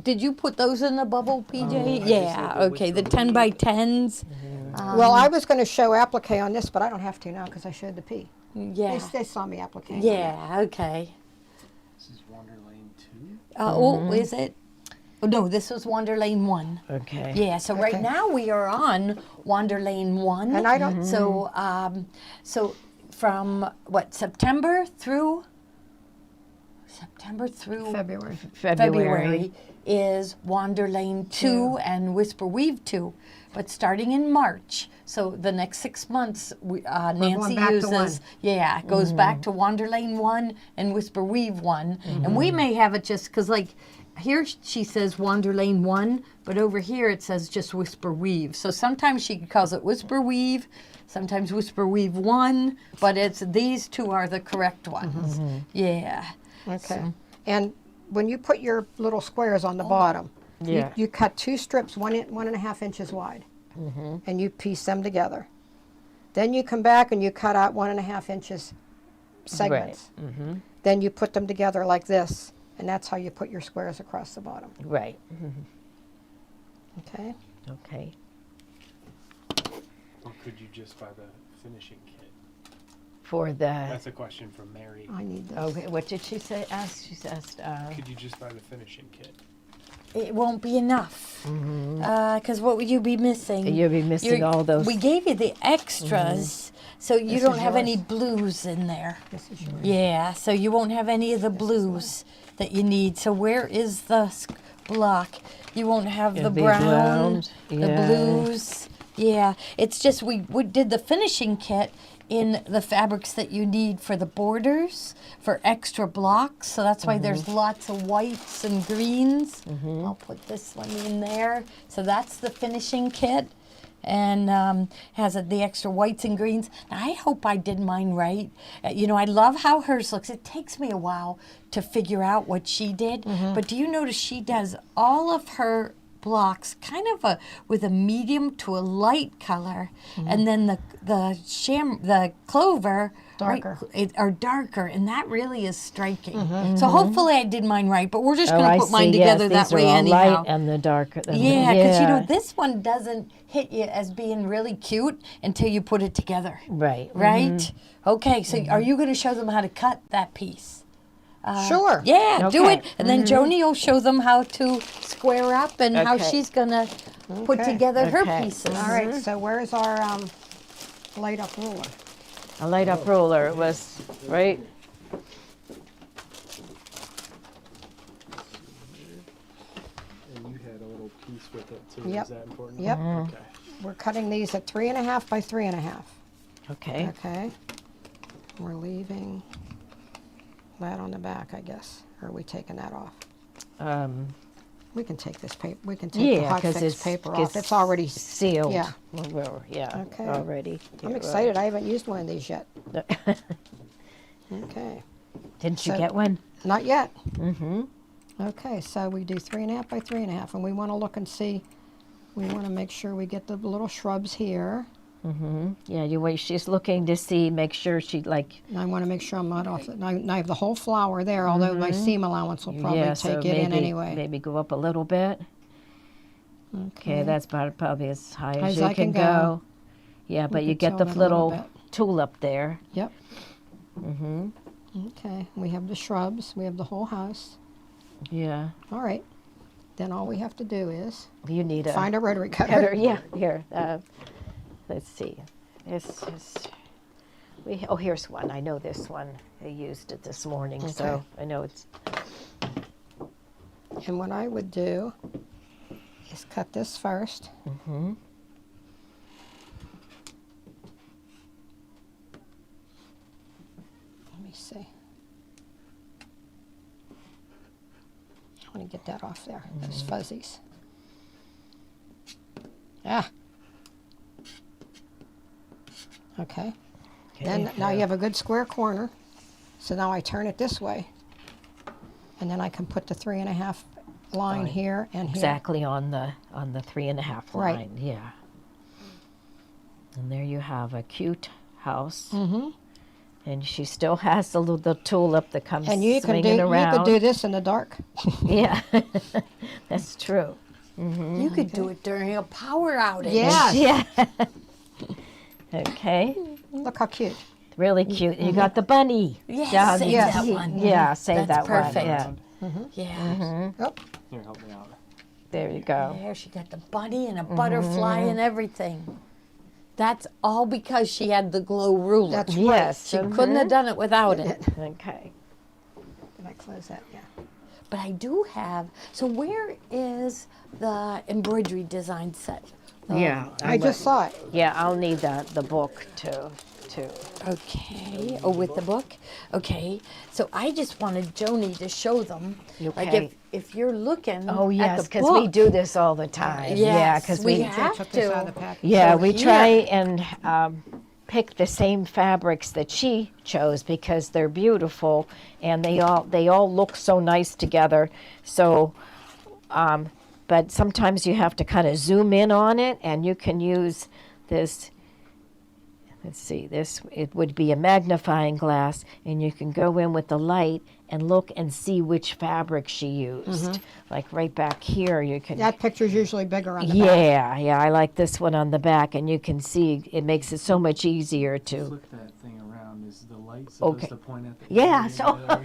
Did you put those in the bubble, PJ? Yeah. Okay. The 10 by 10s. Well, I was going to show applique on this, but I don't have to now because I showed the P. Yeah. They saw me applique. on Yeah. Okay. This is Wander Lane 2. Oh, is it? Oh, no, this was Wander Lane 1. Okay. Yeah. So right Okay. now we are on Wander Lane 1. And I don't. So from what September through February. February is Wander Lane 2 and Whisper Weave 2. But starting in March, so the next 6 months, Nancy back to uses, it goes back to Wander Lane 1 and Whisper Weave 1. And we may have it just because, like, here she says Wander Lane 1, but over here it says just Whisper Weave. So sometimes she calls it Whisper Weave, sometimes Whisper Weave 1, but these two are the correct ones. Yeah. Okay. And when you put your little squares on the bottom, Yeah. you cut 2 strips 1.5 inches wide, and you piece them together. Then you come back and you cut out 1.5 inches segments. Then you put them together like this, and that's how you put your squares across the bottom. Right. Okay. Okay. Or could you just buy the finishing kit? For the. That's a question from Mary. I need this. Okay. What did she say? She asked. Could you just buy the finishing kit? It won't be enough. Because what would you be missing? You'll be missing all those. We gave you the extras, so you This don't is have any yours. blues in there. This is yours. Yeah, so you won't have any of the blues that you need. So where is the block? You won't have It'll the be brown, brown, the yeah. blues. Yeah, it's just we did the finishing kit in the fabrics that you need for the borders, for extra blocks. So that's why there's lots of whites and greens. I'll put this one in there. So that's the finishing kit. And has the extra whites and greens. Now, I hope I did mine right. I love how hers looks. It takes me a while to figure out what she did. But do you notice she does all of her blocks kind of with a medium to a light color, and then the clover Darker. are darker, and that really is striking. So hopefully I did mine right, but we're just Oh, going I to put mine see. together Yes, that these are way all anyhow. light and the darker. Yeah, because this one doesn't hit you as being really cute until you put it together. Right. Right? Okay, so are you going to show them how to cut that piece? Sure. Yeah, do Okay. it. And then Joni will show them how to square up and how Okay. she's going to put Okay. together her Okay. pieces. All right, so where's our light up ruler? A light up ruler. It was right. And you had a little piece with it too. Yep. Is that important? Yep. Okay. We're cutting these at 3.5 by 3.5. Okay. Okay. We're leaving that on the back, I guess. Or are we taking that off? We can take this paper. We can take the Yeah, hot because fix it's paper off. It's already. sealed. yeah. Yeah. Okay. Already. I'm Yeah, excited. I haven't used one of these yet. right. Okay. Didn't you So- get one? Not yet. Mm-hmm. Okay, so we do 3.5 by 3.5, and we want to look and see. We want to make sure we get the little shrubs here. Yeah, you wait. She's looking to see, make sure she like. And I want to make sure I'm not off. And I have the whole flower there, although my seam allowance will probably Yeah, take so it maybe in anyway. maybe go up a little bit. Okay, that's probably as high as you I can can go. go. Yeah, but We you can get the tilt it a little little tulip there. Yep. Okay, we have the shrubs. We have the whole house. Yeah, All right. Then all we have to do is you need a find a rotary cutter. cutter. Yeah, here. Let's see. This is. Oh, here's one. I know this one. I used it this morning, so Okay. I know it's. And what I would do is cut this first. Let me see. I want to get that off there, those fuzzies. Ah. Okay. Then now you have a good square corner. So now I turn it this way. And then I can put the 3.5 line here and here. Exactly on the 3.5 Right. line. Yeah. And there you have a cute house. And she still has the little tulip that comes And you can swinging around. you could do this in the dark. Yeah, that's true. You could do it during a power outage. Yeah. Yeah. Okay. Look how cute. Really cute. You got the bunny. Yes, down save there. that one. Yeah, save That's that perfect. one. Yeah. Yeah. Oh, Here, help me out. There you go. There she got the bunny and a butterfly and everything. That's all because she had the glow ruler. that's Yes. She couldn't have done it without it. Okay. Did I close that? Yeah. But I do have. So where is the embroidery design set? Yeah. I just saw it. Yeah, I'll need the book too. Okay. Oh, with the book? Okay. So I just wanted Joni to show them. Like Okay. if you're looking Oh at yes, the because book. we do this all the time. Yeah, Yes, because we we have Took this out of to. the package. yeah So we here- try and pick the same fabrics that she chose because they're beautiful and they all look so nice together. So, but sometimes you have to kind of zoom in on it, and you can use this. Let's see, it would be a magnifying glass, and you can go in with the light and look and see which fabric she used. Like right back here, you can. That picture's usually bigger on the back. Yeah, I like this one on the back, and you can see it makes it so much easier to. Flip that thing around. Is the light supposed Okay. to point at the Yeah, alien? so There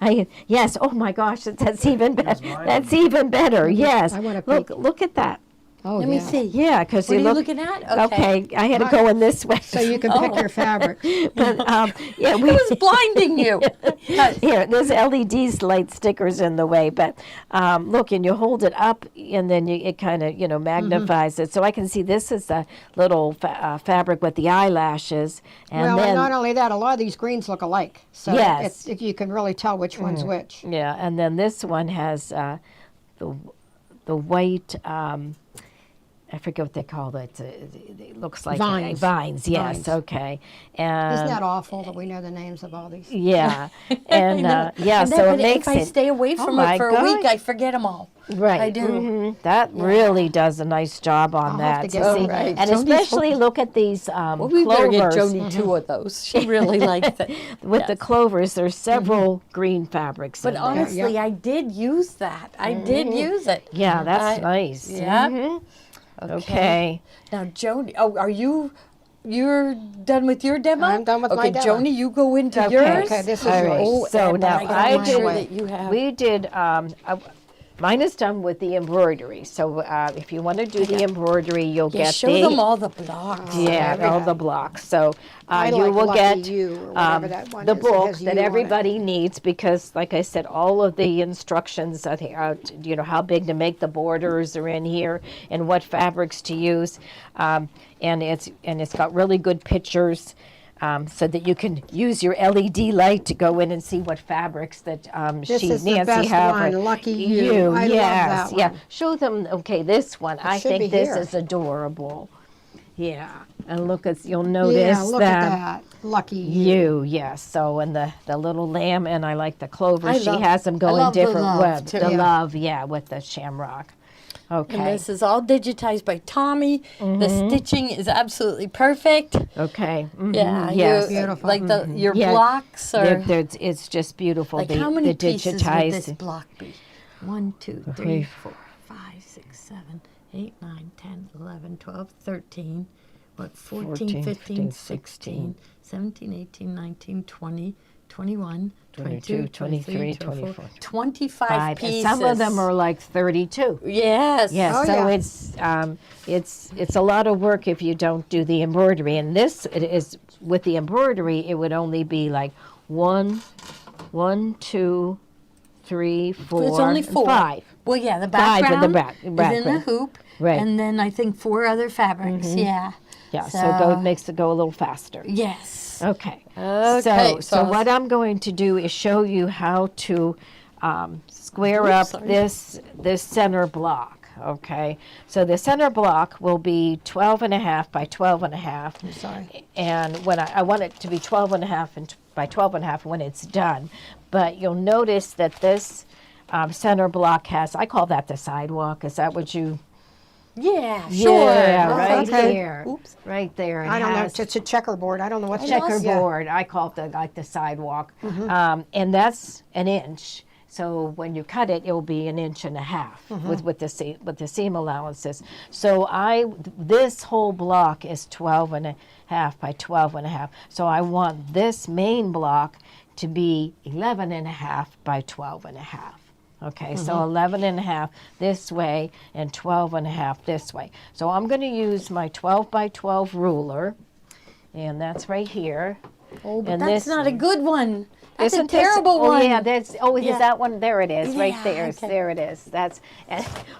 we go. yes. Oh my gosh, that's even better. mine. That's even better. Yes. I wanna Look at that. Oh, Let me yeah. see. Yeah, because What you are you look. looking at? Okay, I had to go in this way. So you can pick your fabric. But yeah, we. It was blinding you. Here, there's LED light stickers in the way, but look, and you hold it up, and then it kind of magnifies it. So I can see this is the little fabric with the eyelashes, and Well, then and not only that, a lot of these greens look alike. So Yes. you can really tell which one's which. yeah, and then this one has the white. I forget what they call it. It looks like Vines. Vines, yes, Vines. okay. And Isn't that awful that we know the names of all these? yeah, and yeah, And so then, it but makes if I it stay away Oh from my it for a week, gosh. I forget them all. right. I do. That really does a nice job on I'll that. have to get So one. see, Right. and Joni's especially look at these Well, we better get clovers. Joni two of those. She really likes it. With the clovers, there's several green fabrics But in there. honestly, I did use that. I did use it. Yeah, that's I- nice. Yeah. Mhm. Okay. Now, Joni, are you're done with your demo? I'm done with okay, my demo. Joni, you go into Okay. yours. Okay, this is All right. yours. So and now I gotta I make sure did. that you have. We did. Mine is done with the embroidery. So if you want to do the embroidery, you'll yeah, get show the them all the blocks. yeah There we all go. the blocks. So I you like will Lucky get You or whatever that one the is. It book has that you on it. everybody needs because, like I said, all of the instructions I think how big to make the borders are in here and what fabrics to use, and it's got really good pictures. So that you can use your LED light to go in and see what fabrics that This is the Nancy best Havard. one, Lucky You. I love yes, that yeah. one. Show them. Okay, this one. I should be think this here. is adorable. Yeah, and you'll notice Yeah, look that. at that. Lucky you. You, yes. So, and the little lamb, and I like the clover. I She love- has them I going love the different love, webs. too. The Yeah. love, yeah, with the shamrock. Okay. And this is all digitized by Tommy. The stitching is absolutely perfect. Okay. Yeah, Yes. Beautiful. Like your Yeah. blocks are. It's just beautiful. Like the, how many the pieces would digitized. this block be? 1, 2, 3, 4, 5, 6, 7, 8, 9, 10, 11, 12, 13. What? 14, 15, 16, 17, 18, 19, 20, 21, 22, 23, 24, 25 Five. pieces. And some of them are like 32. Yes. Yes, Oh, so yeah. it's a lot of work if you don't do the embroidery. And this it is with the embroidery, it would only be like 1, 2, 3, 4, It's only and 4. 5. Well, yeah, the Five with the background is in the background. hoop. Right. And then I think 4 other fabrics. Yeah. Yeah, so makes it go a little faster. Yes. Okay. Okay, So so- what I'm going to do is show you how to square up sorry. this center block. Okay. So the center block will be 12 and a half by 12 and a half. Sorry. And when I want it to be 12 and a half and by 12 and a half when it's done. But you'll notice that this center block has, I call that the sidewalk. Is that what you? Yeah, sure. Yeah, right okay. there. Oops. Right there. It I don't know. has- It's a checkerboard. I don't know what's checkerboard. I call it like the sidewalk, and that's an inch. So when you cut it, it will be 1.5 inches with the seam allowances. So this whole block is 12 and a half by 12 and a half. So I want this main block to be 11 and a half by 12 and a half. Okay, so 11 and a half this way and 12 and a half this way. So I'm going to use my 12 by 12 ruler, and that's right here. Oh, but And that's this- not a good one. That's Isn't a terrible this, one. Oh yeah, that's Yeah. is that one? There it is, right Yeah, there. okay. There it is. That's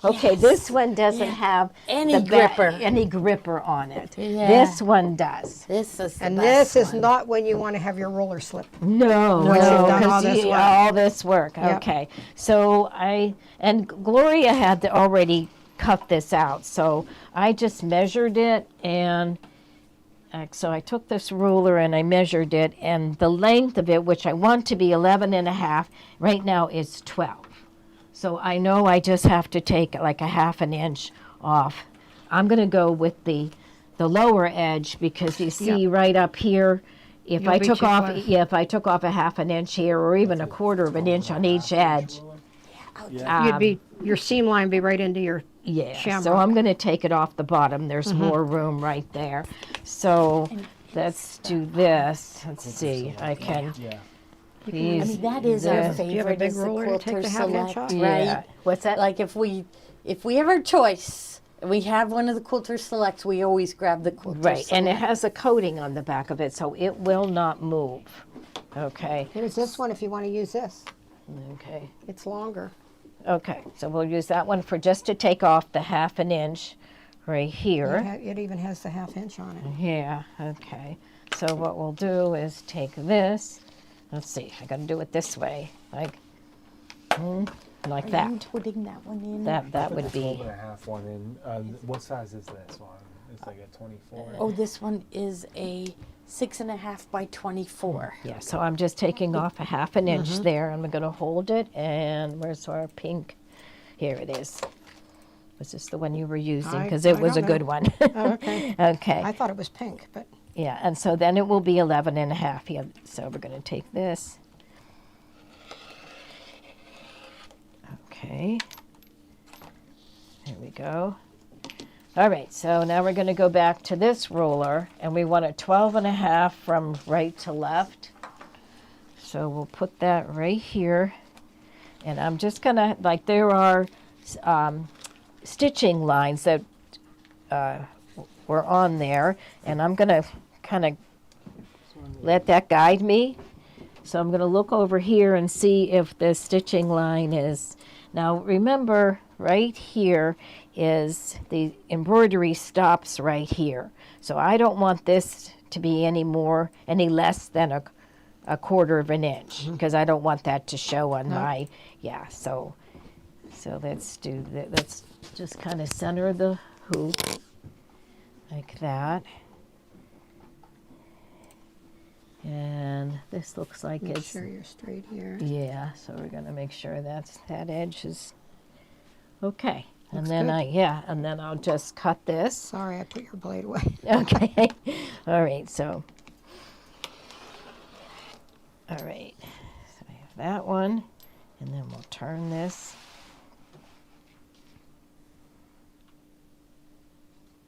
okay. This one doesn't have Any the gripper. any gripper on it. Yeah. This one does. This is the And best this is one. not when you want to have your roller slip. No, Once you've done all 'cause this work. all this work. Yep. Okay, so and Gloria had already cut this out, so I just measured it, and so I took this ruler and I measured it, and the length of it, which I want to be 11 and a half, right now is 12. So I know I just have to take like a 1/2 inch off. I'm going to go with the lower edge because you see right up here, if You'll I be took too off, close. if I took off a 1/2 inch here or even a 1/4 inch on each edge, Your seam line be right into your. yeah. So Shamrock. I'm going to take it off the bottom. There's more room right there. So let's do this. Let's see. I can. Yeah. I mean, that is our Yeah. favorite. Do you have a big is the ruler to take quilter the 1/2 inch select, off? right? Yeah. What's that? Like if we have our choice, and we have one of the quilter selects, we always grab the quilter Right, and it select. has a coating on the back of it, so it will not move. Okay, Here's this one if you want to use this. okay, It's longer. okay. So we'll use that one for just to take off the 1/2 inch right here. It even has the 1/2 inch on it. Yeah, okay. So what we'll do is take this. Let's see, I gotta do it this way, like Are you that. putting that one in? That Put would the 12 be, and a half one in. What size is this one? It's like a 24. Oh, this one is a 6.5 by 24. yeah, so I'm just taking off a 1/2 inch there. I'm gonna hold it, and where's our pink? Here it is. Was this the one you were using? Because it I was a don't good know. one. Oh, okay. Okay. I thought it was pink, but Yeah, and so then it will be 11 and a half. Yeah, so we're going to take this. Okay. There we go. All right, so now we're going to go back to this ruler, and we want a 12 and a half from right to left. So we'll put that right here. And I'm just going to, like, there are stitching lines that were on there, and I'm going to kind of let that guide me. So I'm going to look over here and see if the stitching line is, now remember right here is the embroidery stops right here. So I don't want this to be any less than a 1/4 inch because I don't want that to show on my, yeah, so let's do that. Let's just kind of center the hoop like that. And this looks like Make it's, sure you're straight here. yeah, so we're gonna make sure that edge is okay. And Looks then good. and then I'll just cut this. Sorry, I put your blade away. Okay. All right, so. All right, so I have that one, and then we'll turn this.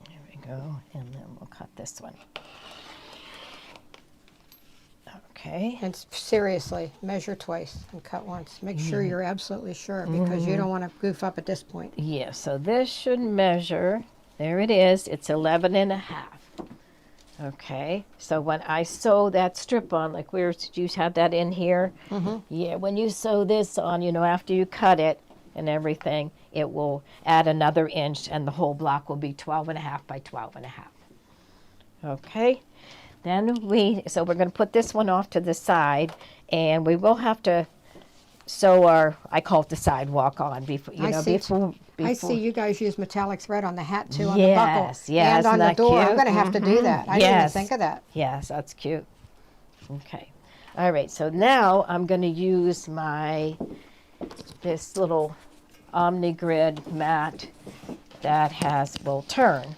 There we go, and then we'll cut this one. Okay. And seriously, measure twice and cut once. Make sure you're absolutely sure, because you don't want to goof up at this point. Yeah, so this should measure, there it is, it's 11 and a half. Okay, so when I sew that strip on, like you had that in here? Yeah, when you sew this on, you know, after you cut it and everything, it will add another inch and the whole block will be 12 and a half by 12 and a half. Okay, then so we're going to put this one off to the side, and we will have to sew our, I call it the sidewalk on, before, you I know, see. before. I see you guys use metallic thread on the hat too, on Yes, the buckle, yeah, and on isn't the that door. I'm cute? going to have to do that. I didn't even Yes. think of that. Yes, that's cute. Okay. All right, so now I'm going to use this little OmniGrid mat that will turn.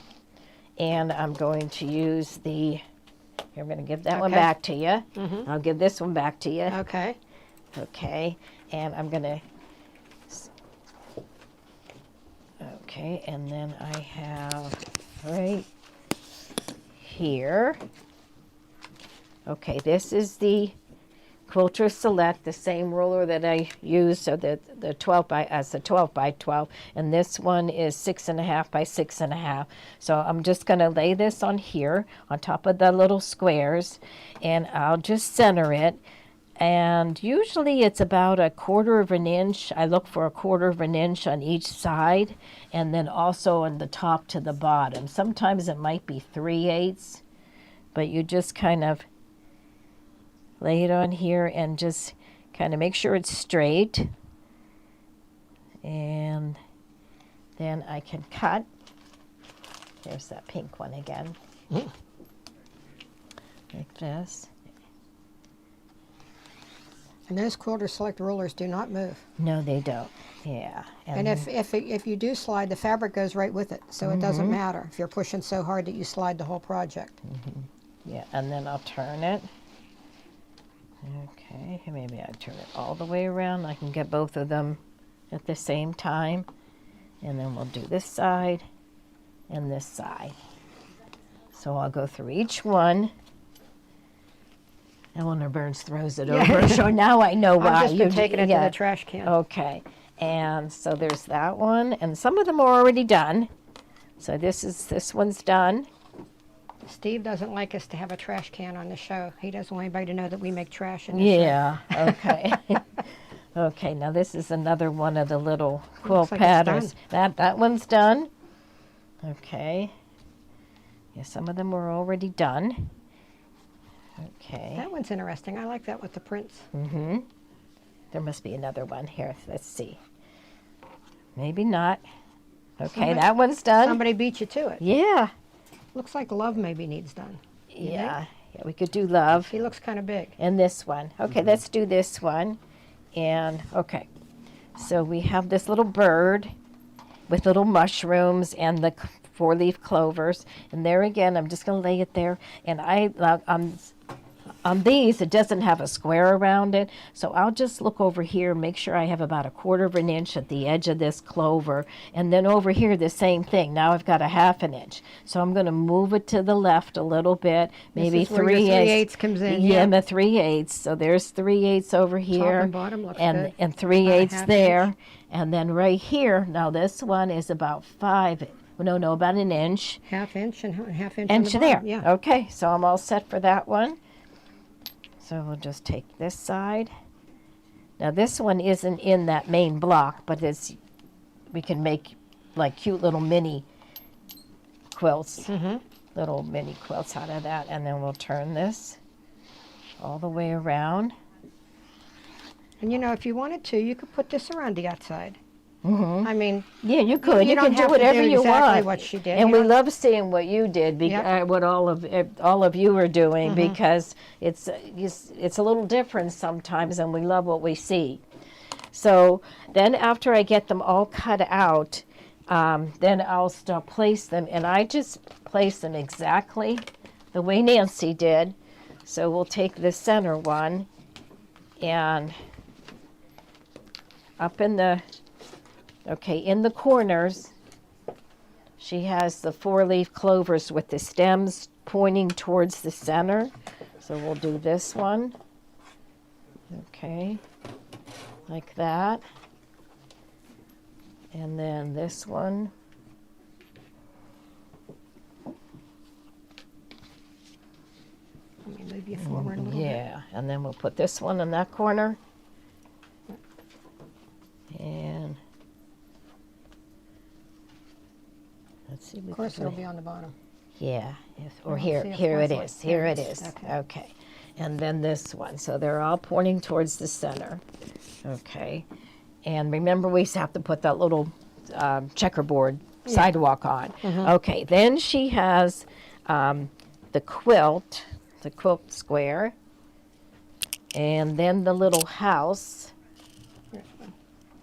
And I'm going to use here, I'm going to give that one Okay. back to you. I'll give this one back to you. Okay. Okay, and I'm going to, okay, and then I have right here. Okay, this is the Quilter Select, the same ruler that I use, so that the 12 by 12, and this one is 6.5 by 6.5. So I'm just going to lay this on here, on top of the little squares, and I'll just center it. And usually it's about 1/4 of an inch. I look for 1/4 of an inch on each side, and then also on the top to the bottom. Sometimes it might be 3/8, but you just kind of lay it on here and just kind of make sure it's straight. And then I can cut. There's that pink one again. Like this. And those Quilter Select rulers do not move. No, they don't. Yeah. And if you do slide, the fabric goes right with it, so it doesn't matter if you're pushing so hard that you slide the whole project. Yeah, and then I'll turn it. Okay, maybe I turn it all the way around. I can get both of them at the same time. And then we'll do this side and this side. So I'll go through each one. Eleanor Burns throws it over, so now I know why. I've just been taking it to the trash can. Okay, and so there's that one, and some of them are already done. So this one's done. Steve doesn't like us to have a trash can on the show. He doesn't want anybody to know that we make trash in this show. Yeah, okay. Okay, now this is another one of the little quilt like it's patterns. That one's done. Okay. Yeah, some of them were already done. Okay. That one's interesting. I like that with the prints. There must be another one here. Let's see. Maybe not. Okay, that one's done. Somebody beat you to it. Yeah. Looks like love maybe needs done. Yeah. Yeah, we could do love. He looks kind of big. And this one. Okay, let's do this one. And, okay. So we have this little bird with little mushrooms and the 4-leaf clovers. And there again, I'm just going to lay it there. And on these, it doesn't have a square around it, so I'll just look over here and make sure I have about 1/4 of an inch at the edge of this clover, and then over here the same thing. Now I've got 1/2 an inch, so I'm going to move it to the left a little bit, maybe This is where your 3/8 comes in. Yeah, the 3/8. So there's 3/8 over here, and bottom looks and good. and 3/8 1/2 there, inch. and then right here. Now this one is about 5. No, about an inch. 1/2 inch and 1/2 inch. Inch on the there. bottom. Yeah. Okay, so I'm all set for that one. So we'll just take this side. Now this one isn't in that main block, but we can make like cute little mini quilts, little mini quilts out of that. And then we'll turn this all the way around. And you know, if you wanted to, you could put this around the outside. I mean, Yeah, you could. You You don't can do have to whatever do you exactly want. what she did, And you we know? love seeing what you did, Yep. what all of you are doing, because it's a little different sometimes, and we love what we see. So then after I get them all cut out, then I'll start place them, and I just place them exactly the way Nancy did. So we'll take the center one and up in the corners, she has the 4-leaf clovers with the stems pointing towards the center. So we'll do this one. Okay, like that. And then this one. let me move you forward a little bit. Yeah, and then we'll put this one in that corner. And let's see. Of course, it'll be on the bottom. Yeah, or I don't here, see it here it forward. is, here There it it is. is. Okay. Okay, and then this one. So they're all pointing towards the center. Okay, and remember we have to put that little checkerboard sidewalk on. Okay, then she has the quilt square, and then the little house.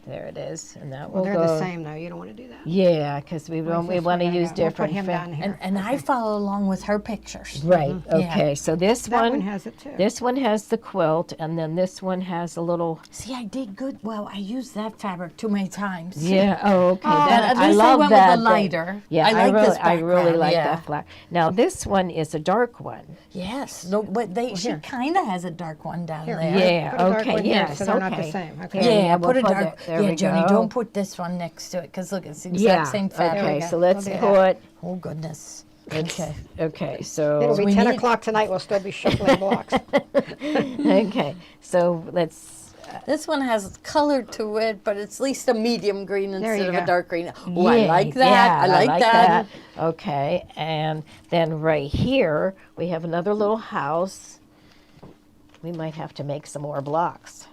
There it is, and that will Well, they're go. the same, though. You don't want to do that. Yeah, because we want to use We'll different. put him down here. And I follow along with her pictures. Right. Yeah. Okay. So this That one has it, too. This one has the quilt, and then this one has a little. See, I did good. Well, I used that fabric too many times. Yeah. Oh, okay. But That, at least I love went that. with the lighter. Yeah, I like really, this I really background, like yeah. that black. Now this one is a dark one. Yes. No, but she here. kind of has a dark one down Here, there. Yeah. Put a dark Okay. one here, Yes. so they're not the okay. same. Yeah, Okay. Yeah, we'll put a put dark. it- there Yeah, we Johnny, go. don't put this one next to it because look, it's the exact Yeah. same fabric. Okay. we go. So let's We'll do put. Oh goodness. Okay. Okay. So. It'll be we 10 need- o'clock tonight. We'll still be shuffling blocks. Okay. So let's. This one has color to it, but it's at least a medium green There instead you of a go. dark green. Oh, I Yeah, like that. yeah, I like that. Okay, and then right here we have another little house. We might have to make some more blocks.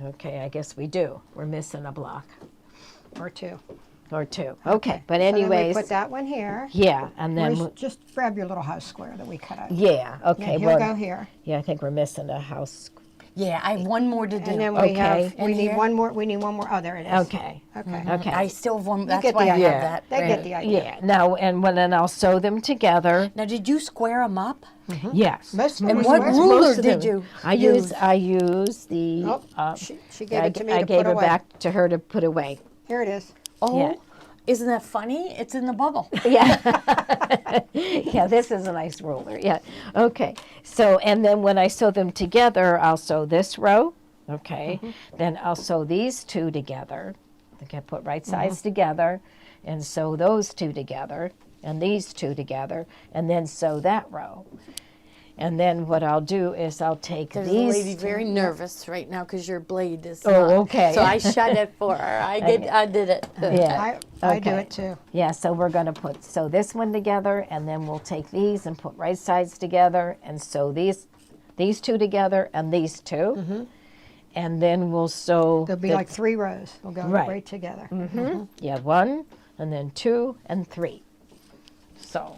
Okay, I guess we do. We're missing a block Or two. or two. Okay, but So then we anyways, put that one here. yeah, and then Where's- just grab your little house square that we cut out. yeah, okay, And he'll well, go here. yeah, I think we're missing a house. Yeah, I have one more to do. And then Okay. we And need here? one more. We need one more. Oh, there it is. Okay, Okay. okay. I still have one. That's get why the I idea. have that. They right. get the idea. Yeah, now and then I'll sew them together. Now, did you square them up? Yes. Most of And them what were- ruler Most of did them. you I use? Oh, use the. she gave it to me I to gave put it away. back to her to put away. Here it is. Oh, Yeah. isn't that funny? It's in the bubble. Yeah. Yeah, this is a nice ruler. Yeah. Okay. So, and then when I sew them together, I'll sew this row. Okay. Then I'll sew these two together. Okay, put right sides together and sew those two together and these two together and then sew that row. And then what I'll do is I'll take There's these. a lady very nervous right now because your blade is. Oh, not- okay. So I shut it for her. I did it. Yeah. I do Okay. it too. Yeah, so we're going to sew this one together, and then we'll take these and put right sides together and sew these two together and these 2. And then we'll sew. There'll be like 3 rows. We'll go Right. right together. Yeah, 1, and then 2, and 3. So,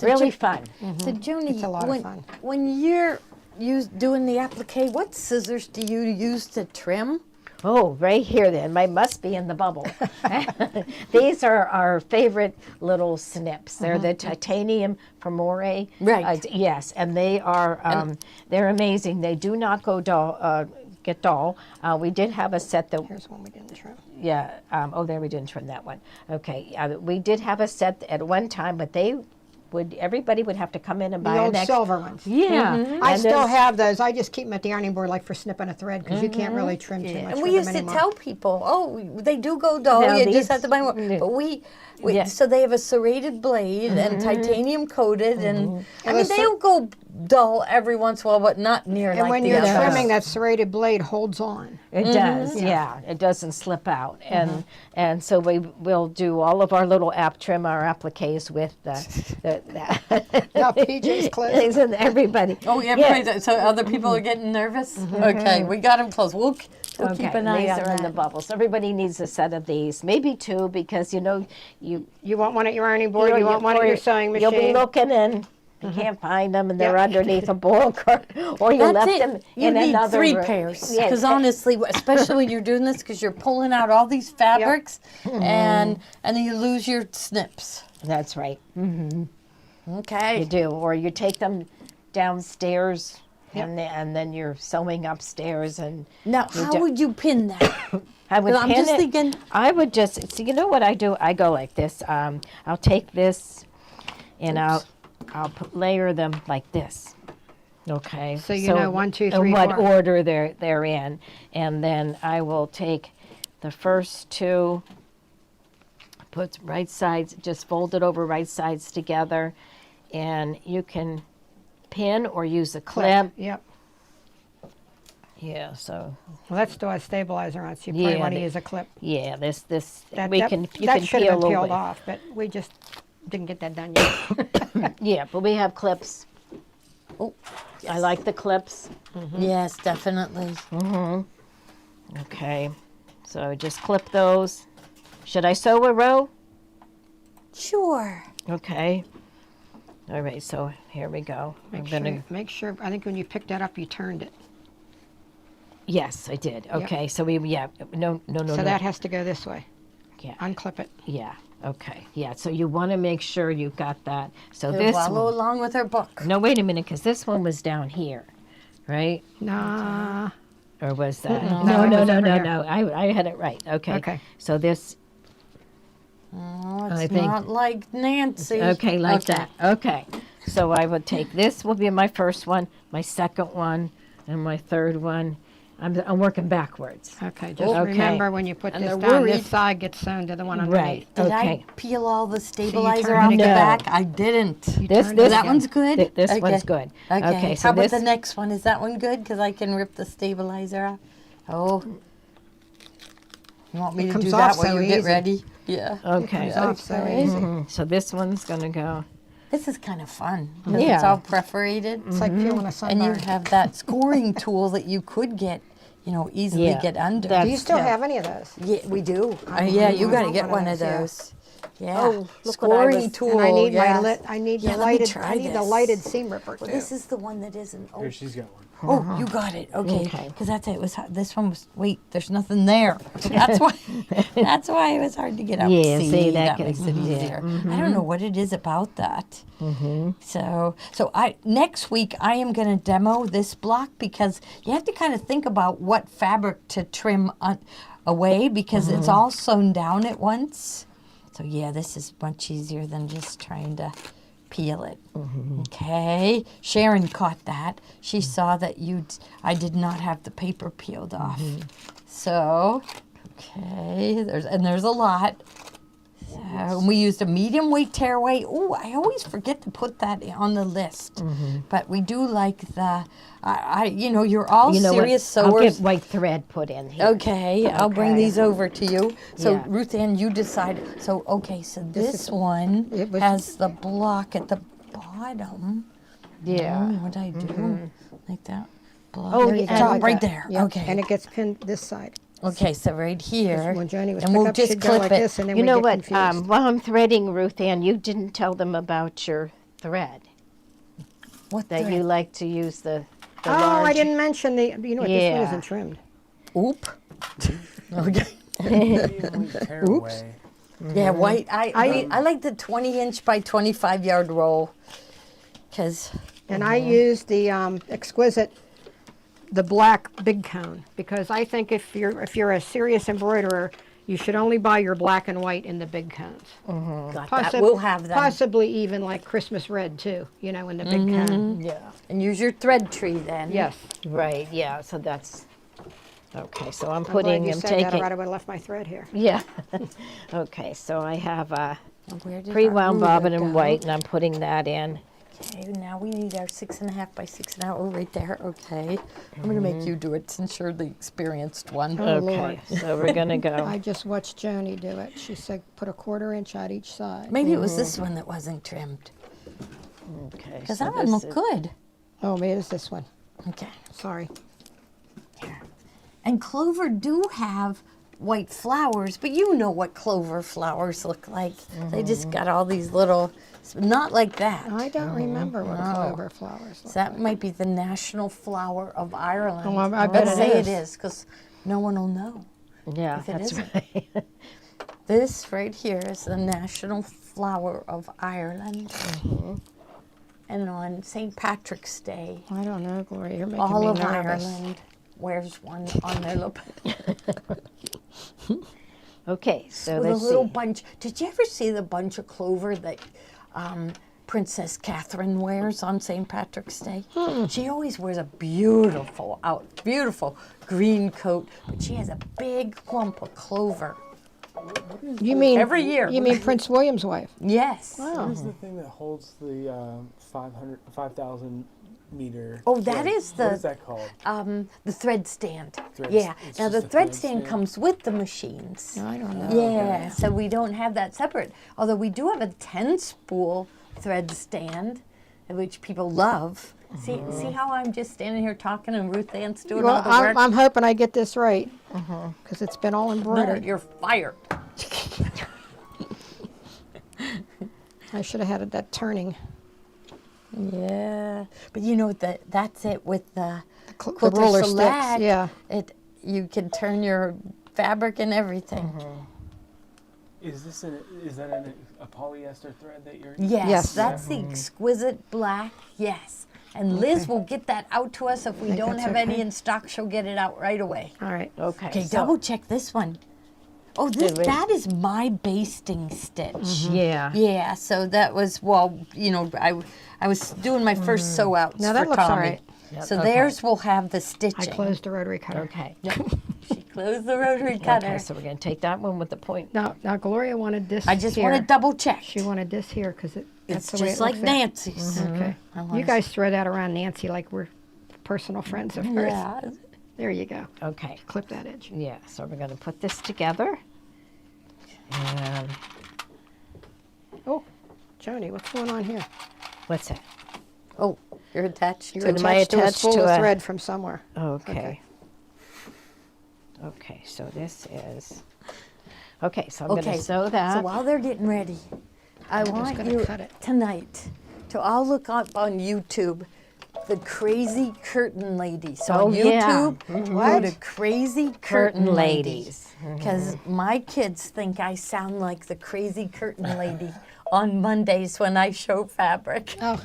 really fun. So Joni, It's a lot of when, fun. when you're doing the applique, what scissors do you use to trim? Oh, right here then. Mine must be in the bubble. These are our favorite little snips. They're the titanium from Moray. Right. Yes, and they are they're amazing. They do not go get dull. We did have a set that Here's one we didn't trim. yeah. There we didn't trim that one. Okay. We did have a set at one time, but everybody would have to come in and buy The an old extra. silver ones. Yeah. I And still there's- have those. I just keep them at the ironing board like for snipping a thread because you can't really trim too much And with we them used to anymore. tell people, oh, they do go dull. No, You these- just have to buy more. But Yeah. so they have a serrated blade and titanium coated, and I mean the they'll go dull every once in a while, but not near And like when the you're others. trimming, that serrated blade holds on. It does, yeah. It doesn't slip out, and so we will do all of our little trim, our appliques with the Now PJ's closed. Isn't everybody? Oh, yeah. So other people are getting nervous? Okay, we got them closed. We'll keep an eye these on are in the that. bubbles. Everybody needs a set of these, maybe two, because you You want one at your ironing board, you want one at your sewing machine. You'll be looking and you can't find them, and they're underneath a book, or you That's left it. them You in need another 3 room. pairs. Yeah, Because honestly, especially when you're doing this, because you're pulling out all these fabrics, and then you lose your snips. that's right. Okay. You do, or you take them downstairs, and then you're sewing upstairs, and Now, how would you pin that? I would 'Cause I'm pin just it. thinking- I would just, so you know what I do? I go like this. I'll take this, and I'll layer them like this. Okay. So you know 1, 2, 3, in what 4. order they're in, and then I will take the first 2, put right sides, just fold it over right sides together, and you can pin or use a clip. Yep. Yeah. So Well, that's still a stabilizer on, so you probably Yeah, want to the- use a clip. yeah, this That you that can should have peel been peeled away. off, but we just didn't get that done yet. Yeah, but we have clips. Oh, I like the clips. Yes, definitely. Okay, so just clip those. Should I sew a row? Sure. Okay. All right, so here we go. Make sure, I think when you picked that up, you turned it. Yes, I did. Okay, so we, no. So that has to go this way. Yeah, Unclip it. yeah, okay. Yeah, so you want to make sure you got that. So We'll this follow one, along with our book. no, wait a minute, because this one was down here, right? Nah. Or was that? No, No, it no, was no, over no, here. no. I had it right. Okay. Okay. So this, Oh, I it's think- not like Nancy. okay, like that. Okay. So I would take this will be my first one, my second one, and my third one. I'm working backwards. Okay, just Okay. remember when you put And this they're down, worried. this side gets sewn to the one underneath. Right. Did Okay. I peel all the stabilizer turn off it the again. back? I didn't. This, turned this it that again. one's good? This Okay. one's good. Okay. So How about this, the next one? Is that one good? Because I can rip the stabilizer off. Oh. You want me to comes do that off while so you get easy. ready? Yeah. okay. Comes off so Okay. easy. So this one's gonna go. This is kind of fun. 'Cause It's Yeah. all perforated. It's like peeling a And you sunburn. have that scoring tool that you could get, easily Yeah, get under. that's- Do you still yeah. have any of those? Yeah, we do. I Yeah, want you got to one get of one of those, yeah. those. Yeah. Oh, look what I Scoring was- tool. And I need yes. my lit. I need Yeah, the let me lighted. try I need the this. lighted seam ripper Well, too. this is the one that isn't. Oh, Here, she's got one. oh, you got it. Okay. Okay. Because that's it. It was this one was. Wait, there's nothing there. That's why. That's why it was hard to get out. Yeah, see, that makes it gets- yeah. easier. I don't know what it is about that. So I next week I am going to demo this block because you have to kind of think about what fabric to trim away because it's all sewn down at once. So yeah, this is much easier than just trying to peel it. Okay, Sharon caught that. She saw that I did not have the paper peeled off. So, okay, there's a lot. So, we used a medium weight tearaway. Oh, I always forget to put that on the list. But we do like you're all You know serious what? I'll sewers. get white thread put in here. Okay, I'll bring Okay. these over to you. So Yeah. Ruth Ann, you decide. So okay, so this one it was- has the block at the bottom. Yeah. What I do like that. Block. Oh, There yeah, you go. and- Like right that. there. Yep. Okay. And it gets pinned this side. Okay, so right here, When Johnny was and pick we'll up, just she'd go clip like it. this, and then You we know get what? confused. While I'm threading, Ruth Ann, you didn't tell them about your thread. What That thread? you like to use the Oh, large. I didn't mention the. You know what? This one Yeah. isn't trimmed. Oop. Okay. Tear away. Yeah, white. I like the 20-inch by 25-yard roll, because And I used the exquisite, the black big cone, because I think if you're a serious embroiderer, you should only buy your black and white in the big cones. got that. We'll have them. Possibly even like Christmas red too, in the big cone. Yeah. And use your thread tree then. Yes. Right. Yeah. So that's okay. So I'm I'm glad putting. you I'm said that, or taking. I would have left my thread here. Yeah. Okay. So I have a Where did our pre-wound ruler bobbin and go? white, and I'm putting that in. Okay, now we need our 6.5 by 6.5. Oh, right there. Okay. I'm going to make you do it since you're the experienced one. Oh, Okay. Lord. So we're gonna go. I just watched Joni do it. She said put a 1/4 inch out each side. Maybe it was this one that wasn't trimmed. Okay. Because so that one this looked is- good. Oh, maybe it's this one. Okay. Sorry. And clover do have white flowers, but you know what clover flowers look like. They just got all these little, not like that. I don't remember what No. clover flowers So look. that might be the national flower of Ireland. Oh, I bet Let's it say is. it is, because no one will know. Yeah, if it that's isn't. right. This right here is the national flower of Ireland. And on St. Patrick's Day, I don't know, Gloria. You're making all me of nervous. Ireland wears one on their lip. Okay, so With a let's little see. bunch. Did you ever see the bunch of clover that Princess Catherine wears on St. Patrick's Day? She always wears a beautiful green coat, but she has a big clump of clover. You mean Every year. You mean Prince William's wife? Yes. What is the thing that holds the 5,000 meter? Oh, that thread? is the- What is that called? The thread stand. Thread- Yeah. it's Now just the a thread thread stand stand? comes with the machines. I don't know. Yeah, so we don't have that separate. Although we do have a 10-spool thread stand, which people love. See how I'm just standing here talking and Ruth Ann's doing all Well, the work? I'm hoping I get this right because it's been all No, embroidered. you're fired. I should have had that turning. Yeah, but you know that's it with the The Quilter roller sticks. Select. Yeah. You can turn your fabric and everything. Is that a polyester thread that you're? Yes, Yes. that's the exquisite black. Yes, and Liz will get that out to us if we Think don't that's have any okay? in stock. She'll get it out right away. All right. Okay, Okay, so- double check this one. Oh, Did we? that is my basting stitch. Yeah. Yeah, so that was, well, you know, I was doing my first sew outs Now that for looks all Tommy. right. So okay. theirs will have the I stitching. closed the rotary cutter. Okay. She closed the rotary cutter. Okay, so we're going to take that one with the point. Now Gloria wanted this I just here. want to double check. She wanted this here because that's It's the way just it like looks at- Nancy's. Okay. I wanna You guys throw that around Nancy like we're personal friends of hers. Yeah. There you go. Okay. Clip that edge. Yeah, so we're going to put this together. And Oh, Joni, what's going on here? what's that? Oh, you're attached You're to Am I attached to a attached spool to of a- thread from somewhere. Okay. Okay, so this is. Okay, so I'm going Okay, to sew that. So while they're getting ready, I want gonna you cut it. tonight to all look up on YouTube the Crazy Curtain Lady. So Oh, on yeah. YouTube, go to Crazy Curtain Ladies. Ladies. Because my kids think I sound like the Crazy Curtain Lady on Mondays when I show fabric. Oh,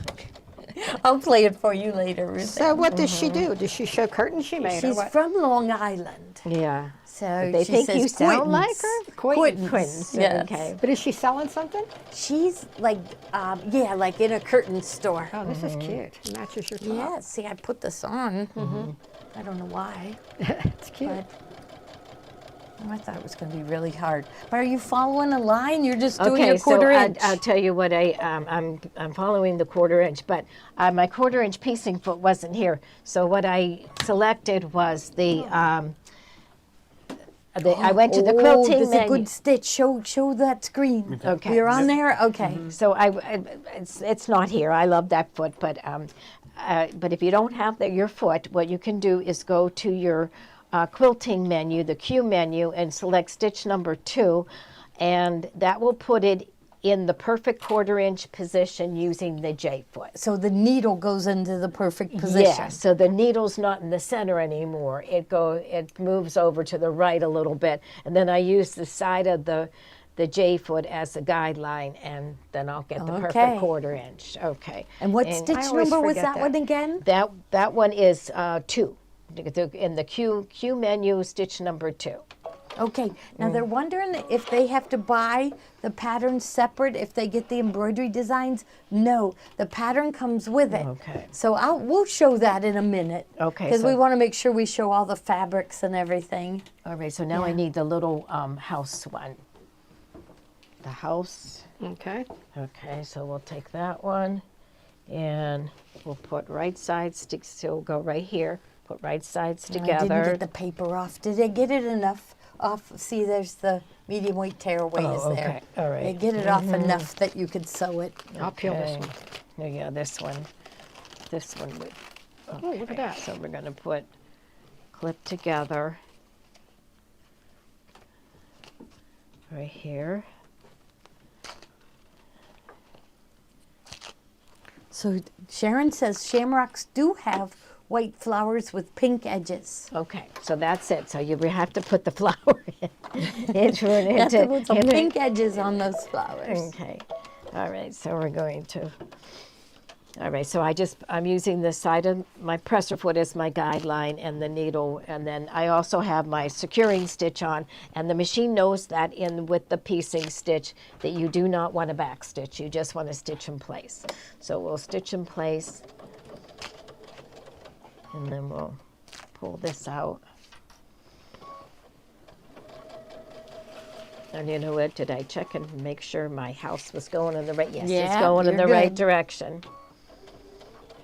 I'll play it for you later, Ruth. so what does she do? Does she show curtains she made or She's what? from Long Island. Yeah. So They she think says you sound like Quintons. her? Quintons, yes. Okay. But is she selling something? She's like, yeah, like in a curtain store. Oh, this is cute. It matches your top. Yeah, see, I put this on. I don't know why, It's cute. but I thought it was going to be really hard. But are you following a line? You're just doing your quarter inch? I'll tell you what I'm following the quarter inch, but my quarter inch piecing foot wasn't here. So what I selected was I went to the quilting There's a menu. good stitch. Show that screen. Okay. You're on there? Okay. So it's not here. I love that foot, but if you don't have your foot, what you can do is go to your quilting menu, the Q menu, and select stitch number 2, and that will put it in the perfect quarter inch position using the J foot. So the needle goes into the perfect position. Yeah, so the needle's not in the center anymore. It moves over to the right a little bit, and then I use the side of the J foot as a guideline, and then I'll get the Okay. perfect quarter inch. Okay. And what I stitch always number was forget that one again? That one is 2. In the Q menu, stitch number 2. Okay, now they're wondering if they have to buy the pattern separate if they get the embroidery designs. No, the pattern comes with it. Okay. So we'll show that in a minute. Okay, Because we so- want to make sure we show all the fabrics and everything. All right, so now I Yeah. need the little house one. The house. Okay. Okay, so we'll take that one, and we'll put right sides, so we'll go right here, put right sides I didn't together. get the paper off. Did they get it enough off? See, there's the medium weight tearaways Oh, there. okay. All right. They get it off enough that you could sew it. I'll peel this Okay. one. Oh, yeah, this one. This one would. Oh, look at that. So we're going to put clip together right here. So Sharon says shamrocks do have white flowers with pink edges. Okay, so that's it. So you have to put the flower into You have to put some into- pink edges on those flowers. Okay. All right, so we're going to. All right, so I'm using the side of my presser foot as my guideline and the needle, and then I also have my securing stitch on, and the machine knows that in with the piecing stitch that you do not want to back stitch, you just want to stitch in place. So we'll stitch in place, and then we'll pull this out. And you know what, did I check and make sure my house was going in the right, yes, it's Yeah, going in you're the right good. direction.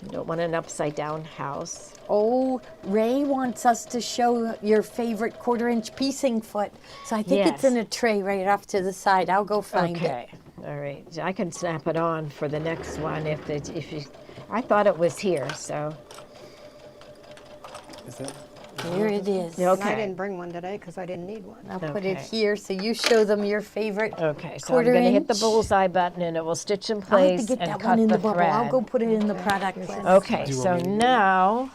You don't want an upside down house. Oh, Ray wants us to show your favorite 1/4-inch piecing foot. So I think it's Yes. in a tray right off to the side. I'll go find it. Okay, all right. I can snap it on for the next one if you. I thought it was here, so Is that? Here it is. Yeah, And I okay. didn't bring one today because I didn't need one. I'll put it Okay. here so you show them your favorite okay. So I'm going to hit the 1/4-inch. bullseye button and it will stitch in I'll have place to get and that cut one in the the bubble. thread. I'll go put it in the product list. Okay, Do you so want me to do it? now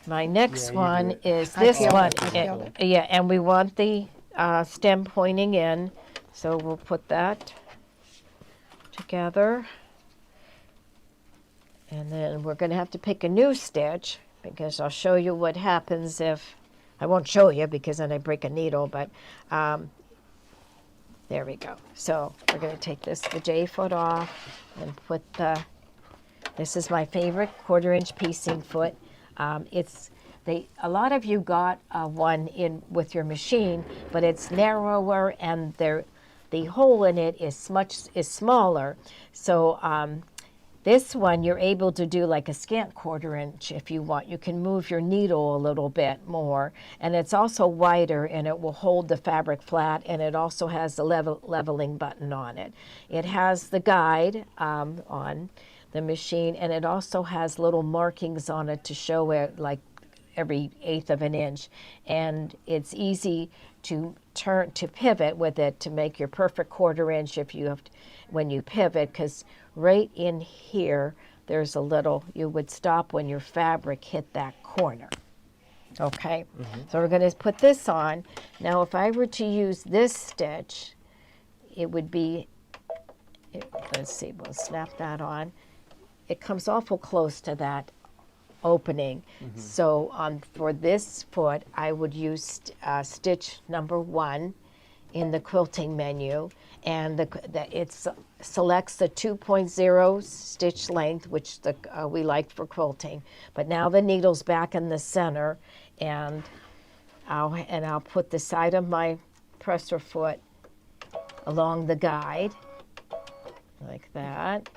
my next Yeah, you one do it. is I this peeled one. it, I peeled it. Yeah, and we want the stem pointing in, so we'll put that together. And then we're going to have to pick a new stitch because I'll show you what happens if, I won't show you because then I break a needle, but there we go. So we're going to take the J foot off and put this is my favorite 1/4-inch piecing foot. A lot of you got one in with your machine, but it's narrower and the hole in it is smaller. So this one you're able to do like a scant 1/4-inch if you want. You can move your needle a little bit more, and it's also wider and it will hold the fabric flat, and it also has the leveling button on it. It has the guide on the machine, and it also has little markings on it to show it like every 1/8 of an inch, and it's easy to pivot with it to make your perfect 1/4-inch if you have when you pivot, because right in here there's a little, you would stop when your fabric hit that corner. Okay, so we're going to put this on. Now if I were to use this stitch, it would be, let's see, we'll snap that on. It comes awful close to that opening. So for this foot, I would use stitch number 1 in the quilting menu, and it selects the 2.0 stitch length, which we like for quilting. But now the needle's back in the center, and I'll put the side of my presser foot along the guide, like that.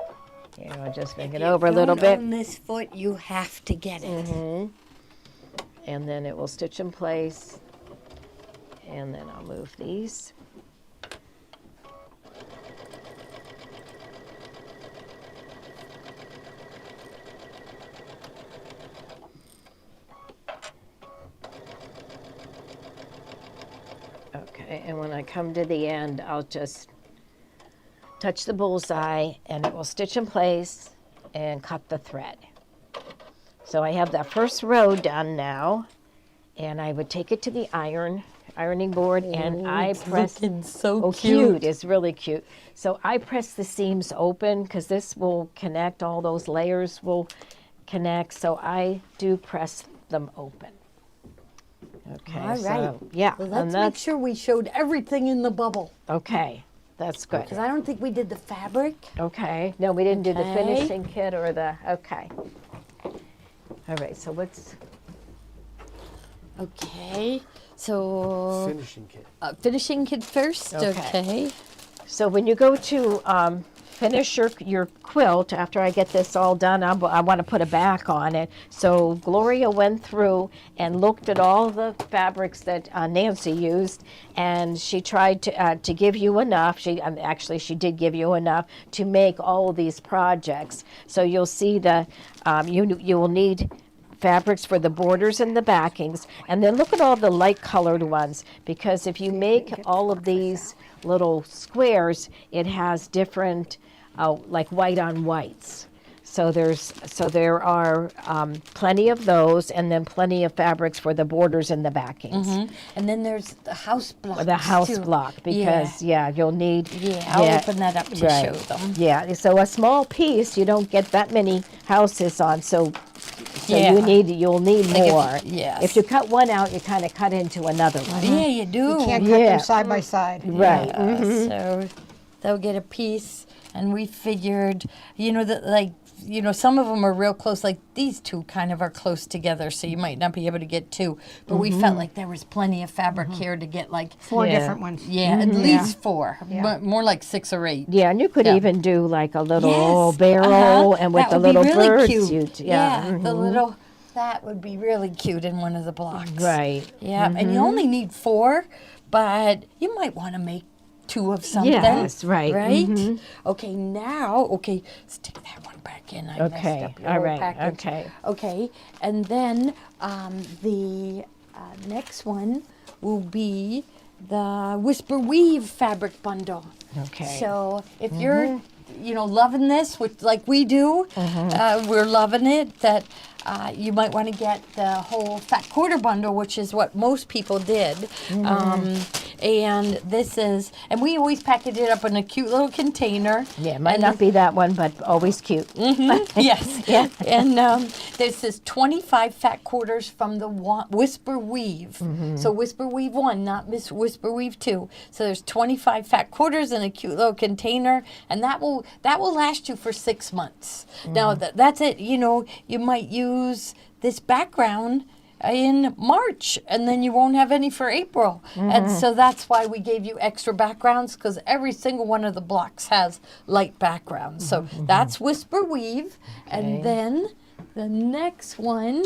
You know, just make it over a little bit. On this foot, you have to get it. And then it will stitch in place, and then I'll move these. Okay, and when I come to the end, I'll just touch the bullseye and it will stitch in place and cut the thread. So I have that first row done now, and I would take it to the ironing board, and I press. Looking so Oh, cute. It's really cute. So I press the seams open because this will connect, all those layers will connect. So I do press them open. Okay, All so right. yeah, Well, and let's make that's sure we showed everything in the bubble, okay. That's good. because I don't think we did the fabric. Okay. No, we didn't do the Okay. finishing kit or the. Okay. All right. So let's. Okay, so Finishing kit. finishing kit first. Okay. Okay. So when you go to finish your quilt after I get this all done. I want to put a back on it. So Gloria went through and looked at all the fabrics that Nancy used, and she tried to give you enough. Actually she did give you enough to make all of these projects. So you'll see the you will need fabrics for the borders and the backings, and then look at all the light colored ones, because if you make all of these little squares, it has different like white on whites. So there are plenty of those, and then plenty of fabrics for the borders and the backings. And then there's the house block. The house block, because you'll need. I'll open that up to show them. Yeah, so a small piece, you don't get that many houses on, so Yeah. you'll need Like more. yes. If you cut one out, you kind of cut into another one. Yeah, you do. You can't cut Yeah. them side by side. Right. So they'll get a piece, and we figured, some of them are real close. Like these two kind of are close together, so you might not be able to get two. But we felt like there was plenty of fabric here to get like 4 Yeah. different ones. at least 4, Yeah. but more like 6 or 8. Yeah, and you could Yeah. even do like a little Yes, barrel and with That the would be little really birds. cute. Yeah. The little, that would be really cute in one of the blocks. Right. Yeah, and you only need 4, but you might want to make 2 of something. Yes, right. Right? Okay, now, stick that one back in. I messed Okay, up your all whole right, package. okay. Okay, and then the next one will be the Whisper Weave fabric bundle. Okay. So if you're, loving this, which like we do, we're loving it. That you might want to get the whole fat quarter bundle, which is what most people did. And this is, and we always package it up in a cute little container. Yeah, it might not be that one, but always cute. Yes. Yeah. And this is 25 fat quarters from the Whisper Weave. So Whisper Weave 1, not Whisper Weave 2. So there's 25 fat quarters in a cute little container, and that will last you for 6 months. Now that's it. You might use this background in March, and then you won't have any for April. And so that's why we gave you extra backgrounds, because every single one of the blocks has light backgrounds. So that's Whisper Weave. And then the next one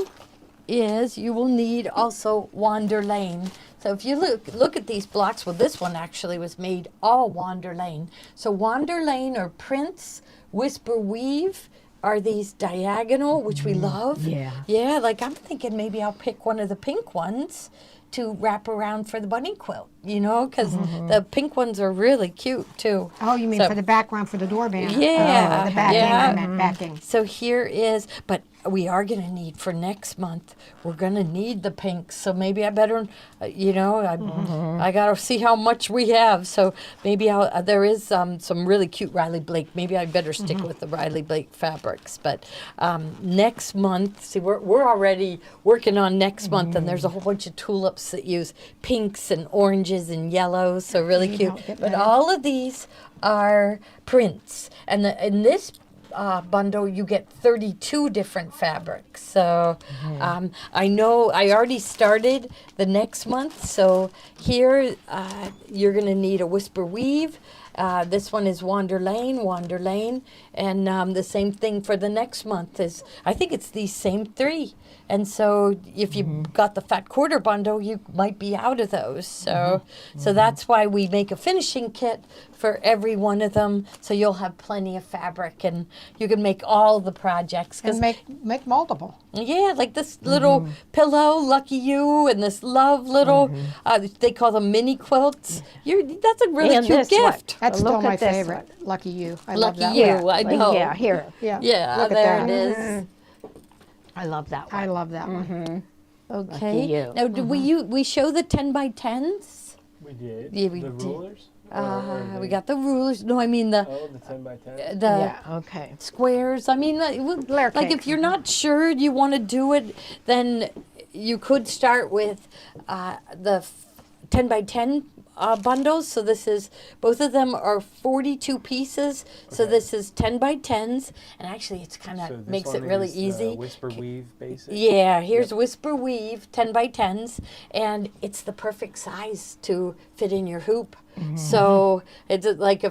is you will need also Wander Lane. So if you look at these blocks, well, this one actually was made all Wander Lane. So Wander Lane or Prince, Whisper Weave are these diagonal, which we love. Yeah. Yeah, like I'm thinking maybe I'll pick one of the pink ones to wrap around for the bunny quilt, because the pink ones are really cute too. Oh, you mean So- for the background for the door banner? Yeah, Oh, the backing, yeah. I meant backing. So here is, but we are going to need for next month, we're going to need the pinks. So maybe I better, I got to see how much we have. So maybe there is some really cute Riley Blake. Maybe I better stick with the Riley Blake fabrics. But next month, see, we're already working on next month, and there's a whole bunch of tulips that use pinks and oranges and yellows. So really cute. But all of these are prints. And in this bundle, you get 32 different fabrics. So I know I already started the next month. So here you're going to need a Whisper Weave. This one is Wander Lane. And the same thing for the next month is, I think it's these same 3. And so if you got the fat quarter bundle, you might be out of those. So so that's why we make a finishing kit for every one of them. So you'll have plenty of fabric, and you can make all the projects. And make multiple. Yeah, like this little pillow, Lucky You, and this love little, they call them mini quilts. That's a really And cute this one. gift. That's Look still at my this favorite. Lucky You. I love Lucky that You, one. I know. Yeah, here. Yeah. Yeah, Look at there that. it is. I love that one. I love that one. Okay. you. Now, do we show the 10 by 10s? We did. Yeah, we the did. rulers? We got the rulers. No, I mean the Oh, the 10 by 10? the Okay. squares. I mean, Layer like cake. if you're not sure you want to do it, then you could start with the 10 by 10 bundles. So this is, both of them are 42 pieces. So Okay. this is 10 by 10s, and actually it's kind So of this makes it one really is the easy. Whisper Weave basic? Yeah, here's Yep. Whisper Weave 10 by 10s, and it's the perfect size to fit in your hoop. So it's like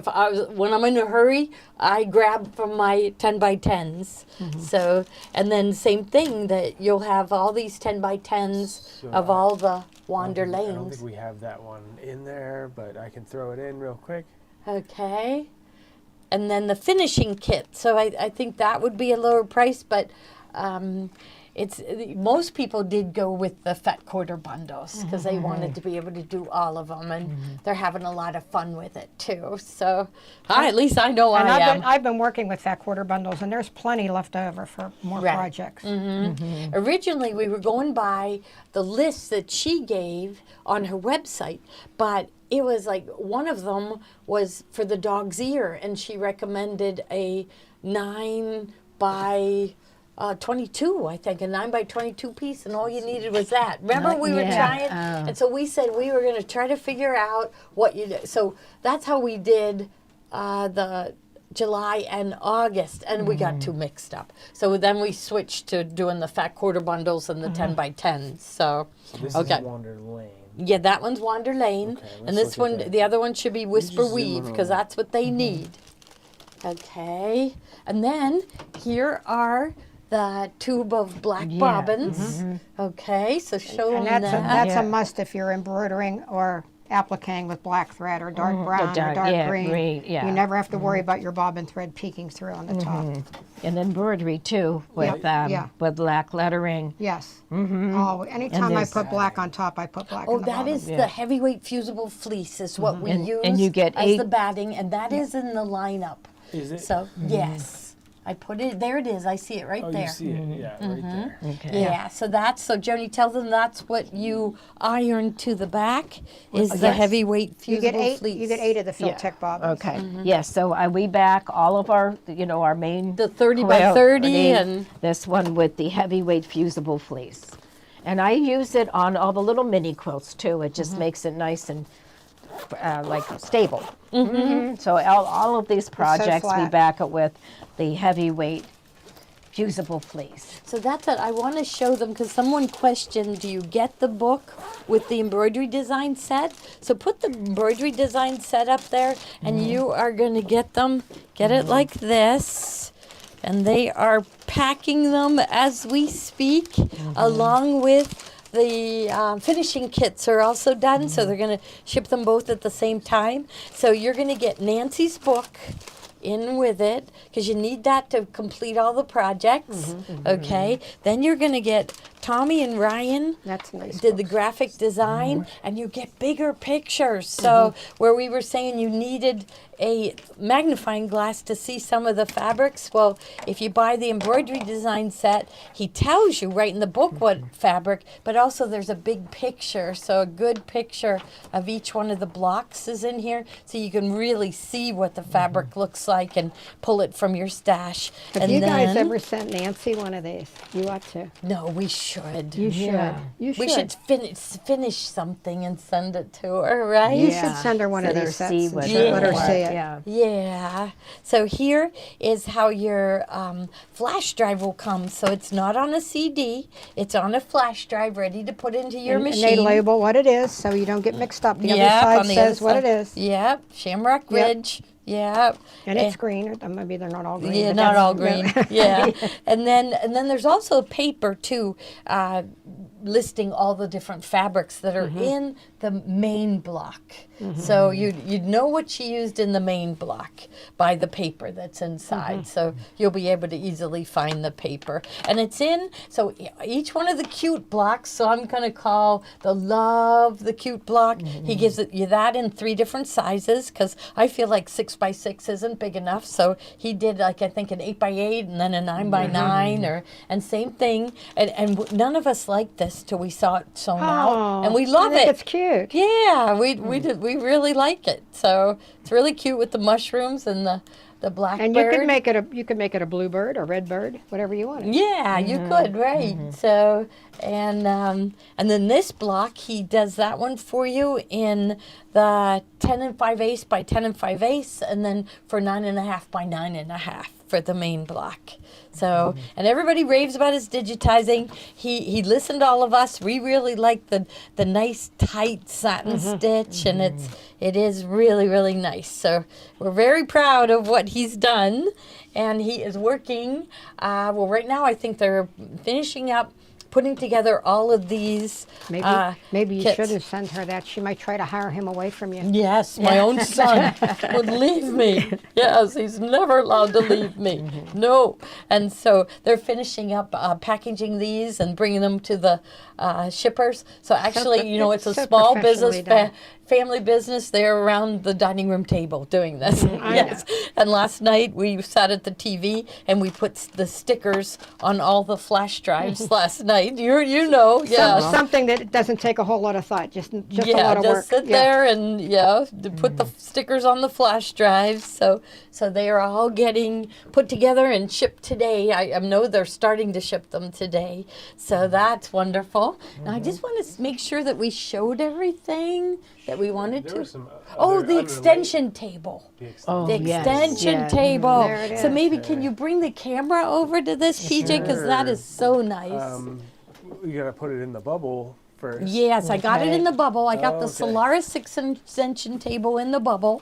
when I'm in a hurry, I grab from my 10 by 10s. So, and then same thing that you'll have all these 10 by 10s So of all the wander I don't lanes. think we have that one in there, but I can throw it in real quick. Okay. And then the finishing kit. So I think that would be a lower price, but it's most people did go with the fat quarter bundles because they wanted to be able to do all of them, and they're having a lot of fun with it too. So at least I know And I am. I've been working with fat quarter bundles, and there's plenty left over for more Right. projects. Originally, we were going by the list that she gave on her website, but it was like one of them was for the dog's ear, and she recommended a 9 by 22, I think, a 9 by 22 piece, and all you needed was that. Remember, we were trying, and so we said we were going to try to figure out what you did. So that's how we did the July and August, and we got too mixed up. So then we switched to doing the fat quarter bundles and the 10 by 10s. So, This okay. is Wander Lane. Yeah, that one's Wander Lane, Okay, and let's this look at one, that. the other one should be Whisper just zoom Weave, in because on that's what they need. Okay, and then here are the tube of black bobbins. Okay, so show And them that's that. a must if you're embroidering or appliquing with black thread or dark brown or dark- dark yeah, green. green, yeah. You never have to worry about your bobbin thread peeking through on the top. And embroidery too with Yeah. with black lettering. Yes. Oh, anytime I this- put black on top, I put black Oh, on the that bottom. is the heavyweight fusible fleece is what we use And you get as 8 the batting, and that is in the lineup. Is it? So, yes. I put it, there it is, I see it right Oh, there. you see it? Yeah, right there. Okay. Yeah, so Joni, tell them that's what you iron to the back is the yes. heavyweight You fusible get fleece. you get 8 of the Filtech bobbins. Okay. Yes. So we back all of our, our main. The 30 by 30 and this one with the heavyweight fusible fleece, and I use it on all the little mini quilts too. It just makes it nice and like stable. So all of these projects we flat. back it with the heavyweight fusible fleece. so that's it. I want to show them because someone questioned, do you get the book with the embroidery design set? So put the embroidery design set up there and you are going to get it like this. And they are packing them as we speak along with the finishing kits are also done, so they're going to ship them both at the same time. So you're going to get Nancy's book in with it because you need that to complete all the projects. Okay, then you're going to get Tommy and Ryan That's nice. did the graphic design, and you get bigger pictures. So where we were saying you needed a magnifying glass to see some of the fabrics, well, if you buy the embroidery design set, he tells you right in the book what fabric, but also there's a big picture. So a good picture of each one of the blocks is in here, so you can really see what the fabric looks like and pull it from your stash. Have and you guys then- ever sent Nancy one of these? You ought to. No, we should. You should. Yeah. You should. We should finish something and send it to her, right? You should send her one of Let her these sets see and what show- it let her looks see like, it. Yeah. Yeah. So here is how your flash drive will come. So it's not on a CD. It's on a flash drive ready to put into your And machine. they label what it is so you don't get mixed up. The Yep, other side on the says other what side. it is. Yep. Shamrock Yep. Ridge. Yep. And it's green. Or maybe they're not all green. Yeah, but not that's- all green. Yeah, and then there's also paper too, listing all the different fabrics that are in the main block. So you'd know what she used in the main block by the paper that's inside. So you'll be able to easily find the paper, and it's in. So each one of the cute blocks. So I'm going to call the cute block. He gives you that in 3 different sizes because I feel like 6 by 6 isn't big enough. So he did like I think an 8 by 8 and then a 9 by 9 and same thing. And none of us liked this till we saw it sewn out, and we love I think it. It's cute. Yeah, we really like it. So it's really cute with the mushrooms and the the blackbird. And you could make it a bluebird or red bird, whatever you want. Yeah, you could, right? So, and then this block, he does that one for you in the 10 and 5/8 by 10 and 5/8, and then for 9.5 by 9.5 for the main block. So, and everybody raves about his digitizing. He listened to all of us. We really like the nice tight satin stitch, and it is really, really nice. So we're very proud of what he's done, and he is working. Well, right now I think they're finishing up putting together all of these. Maybe you kits. should have sent her that. She might try to hire him away from you. Yes, my own son would leave me. Yes, he's never allowed to leave me. No. And so they're finishing up packaging these and bringing them to the shippers. So actually, it's a so small business, professionally done. family business. They're around the dining room table doing this. Yes. And last night we sat at the TV and we put the stickers on all the flash drives last night. You know, yeah. Something that doesn't take a whole lot of thought, just a lot of just work. sit there and to put the stickers on the flash drives. So they are all getting put together and shipped today. I know they're starting to ship them today. So that's wonderful. Now I just want to make sure that we showed everything that we wanted There to. were some The extension table. The extension table. There it So is. maybe can you bring the camera over to this, PJ? Because that is so nice. You gotta put it in the bubble first. Yes, I got it in the bubble. I got the Okay. Solaris extension table in the bubble.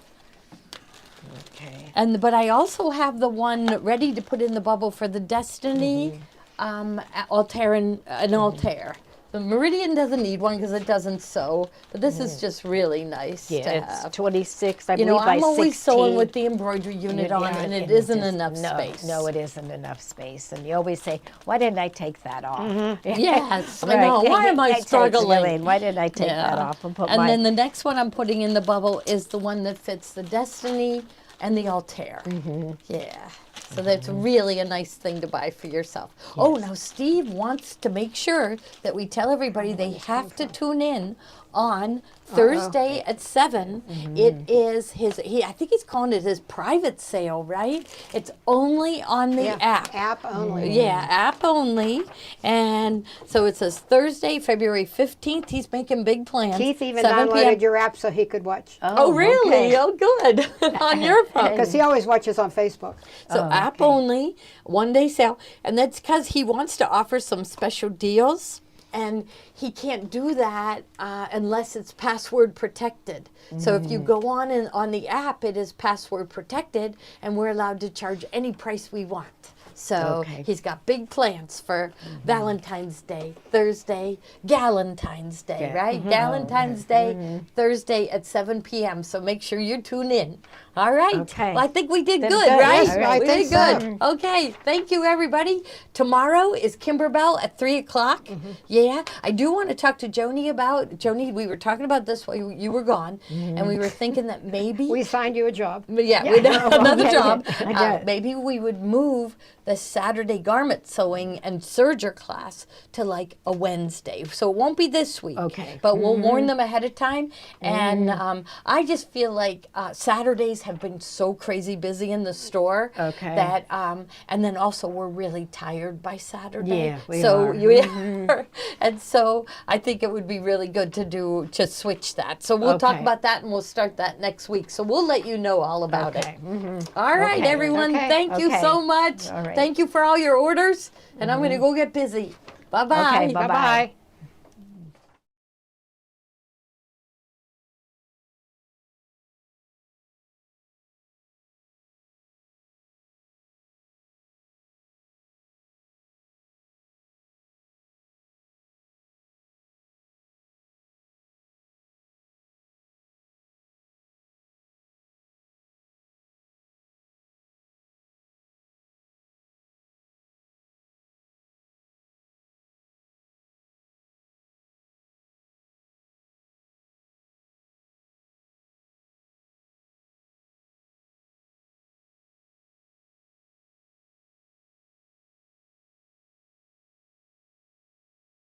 Okay. But I also have the one ready to put in the bubble for the Destiny Altair and an Altair. The Meridian doesn't need one because it doesn't sew, but this is just really nice to Yeah, have. it's 26, I believe, by I'm always 16. sewing with the embroidery unit on, and it isn't enough space. No, it isn't enough space. And you always say, why didn't I take that off? Yes, I Right. know. Why am I It takes struggling? million. Why didn't I take that off and put And then the next one I'm putting in the bubble is the one that fits the Destiny and the Altair. Yeah. So that's really a nice thing to buy for yourself. Oh, now Steve wants to make sure that we tell everybody they have to tune in on Thursday at 7. It is I think he's calling it his private sale, right? It's only on the app. App only. Yeah, app only. And so it says Thursday, February 15th. He's making big plans. Keith even 7 downloaded p.m. your app so he could watch. Oh, really? okay. Oh, good. On your phone. Because he always watches on Facebook. So app only, 1 day sale. And that's because he wants to offer some special deals. And he can't do that unless it's password protected. So if you go on the app, it is password protected, and we're allowed to charge any price we want. So Okay. he's got big plans for Valentine's Day, Thursday, Galentine's Day, right? Galentine's Day, Thursday at 7 p.m. So make sure you tune in. All right. Okay. Well, I think we did Did good, good. right? Yes, I we think did good. Okay. Thank you, everybody. Tomorrow is Kimberbell at 3 o'clock. Yeah. I do want to talk to Joni about, we were talking about this while you were gone, and we were thinking that maybe. We signed you a job. Yeah, we'd have another okay. job. I got it. Maybe we would move the Saturday garment sewing and serger class to like a Wednesday. So it won't be this week. Okay. But we'll warn them ahead of time. And I just feel like Saturdays have been so crazy busy in the store. Okay. That, and then also we're really tired by Saturday. Yeah, we so are. And so I think it would be really good to switch that. So we'll talk Okay. about that and we'll start that next week. So we'll let you know all about Okay. it. All right, Okay. everyone. Okay. Thank you Okay. so much. All right. Thank you for all your orders. And I'm going to go get busy. Bye-bye. Okay, bye-bye. Bye-bye.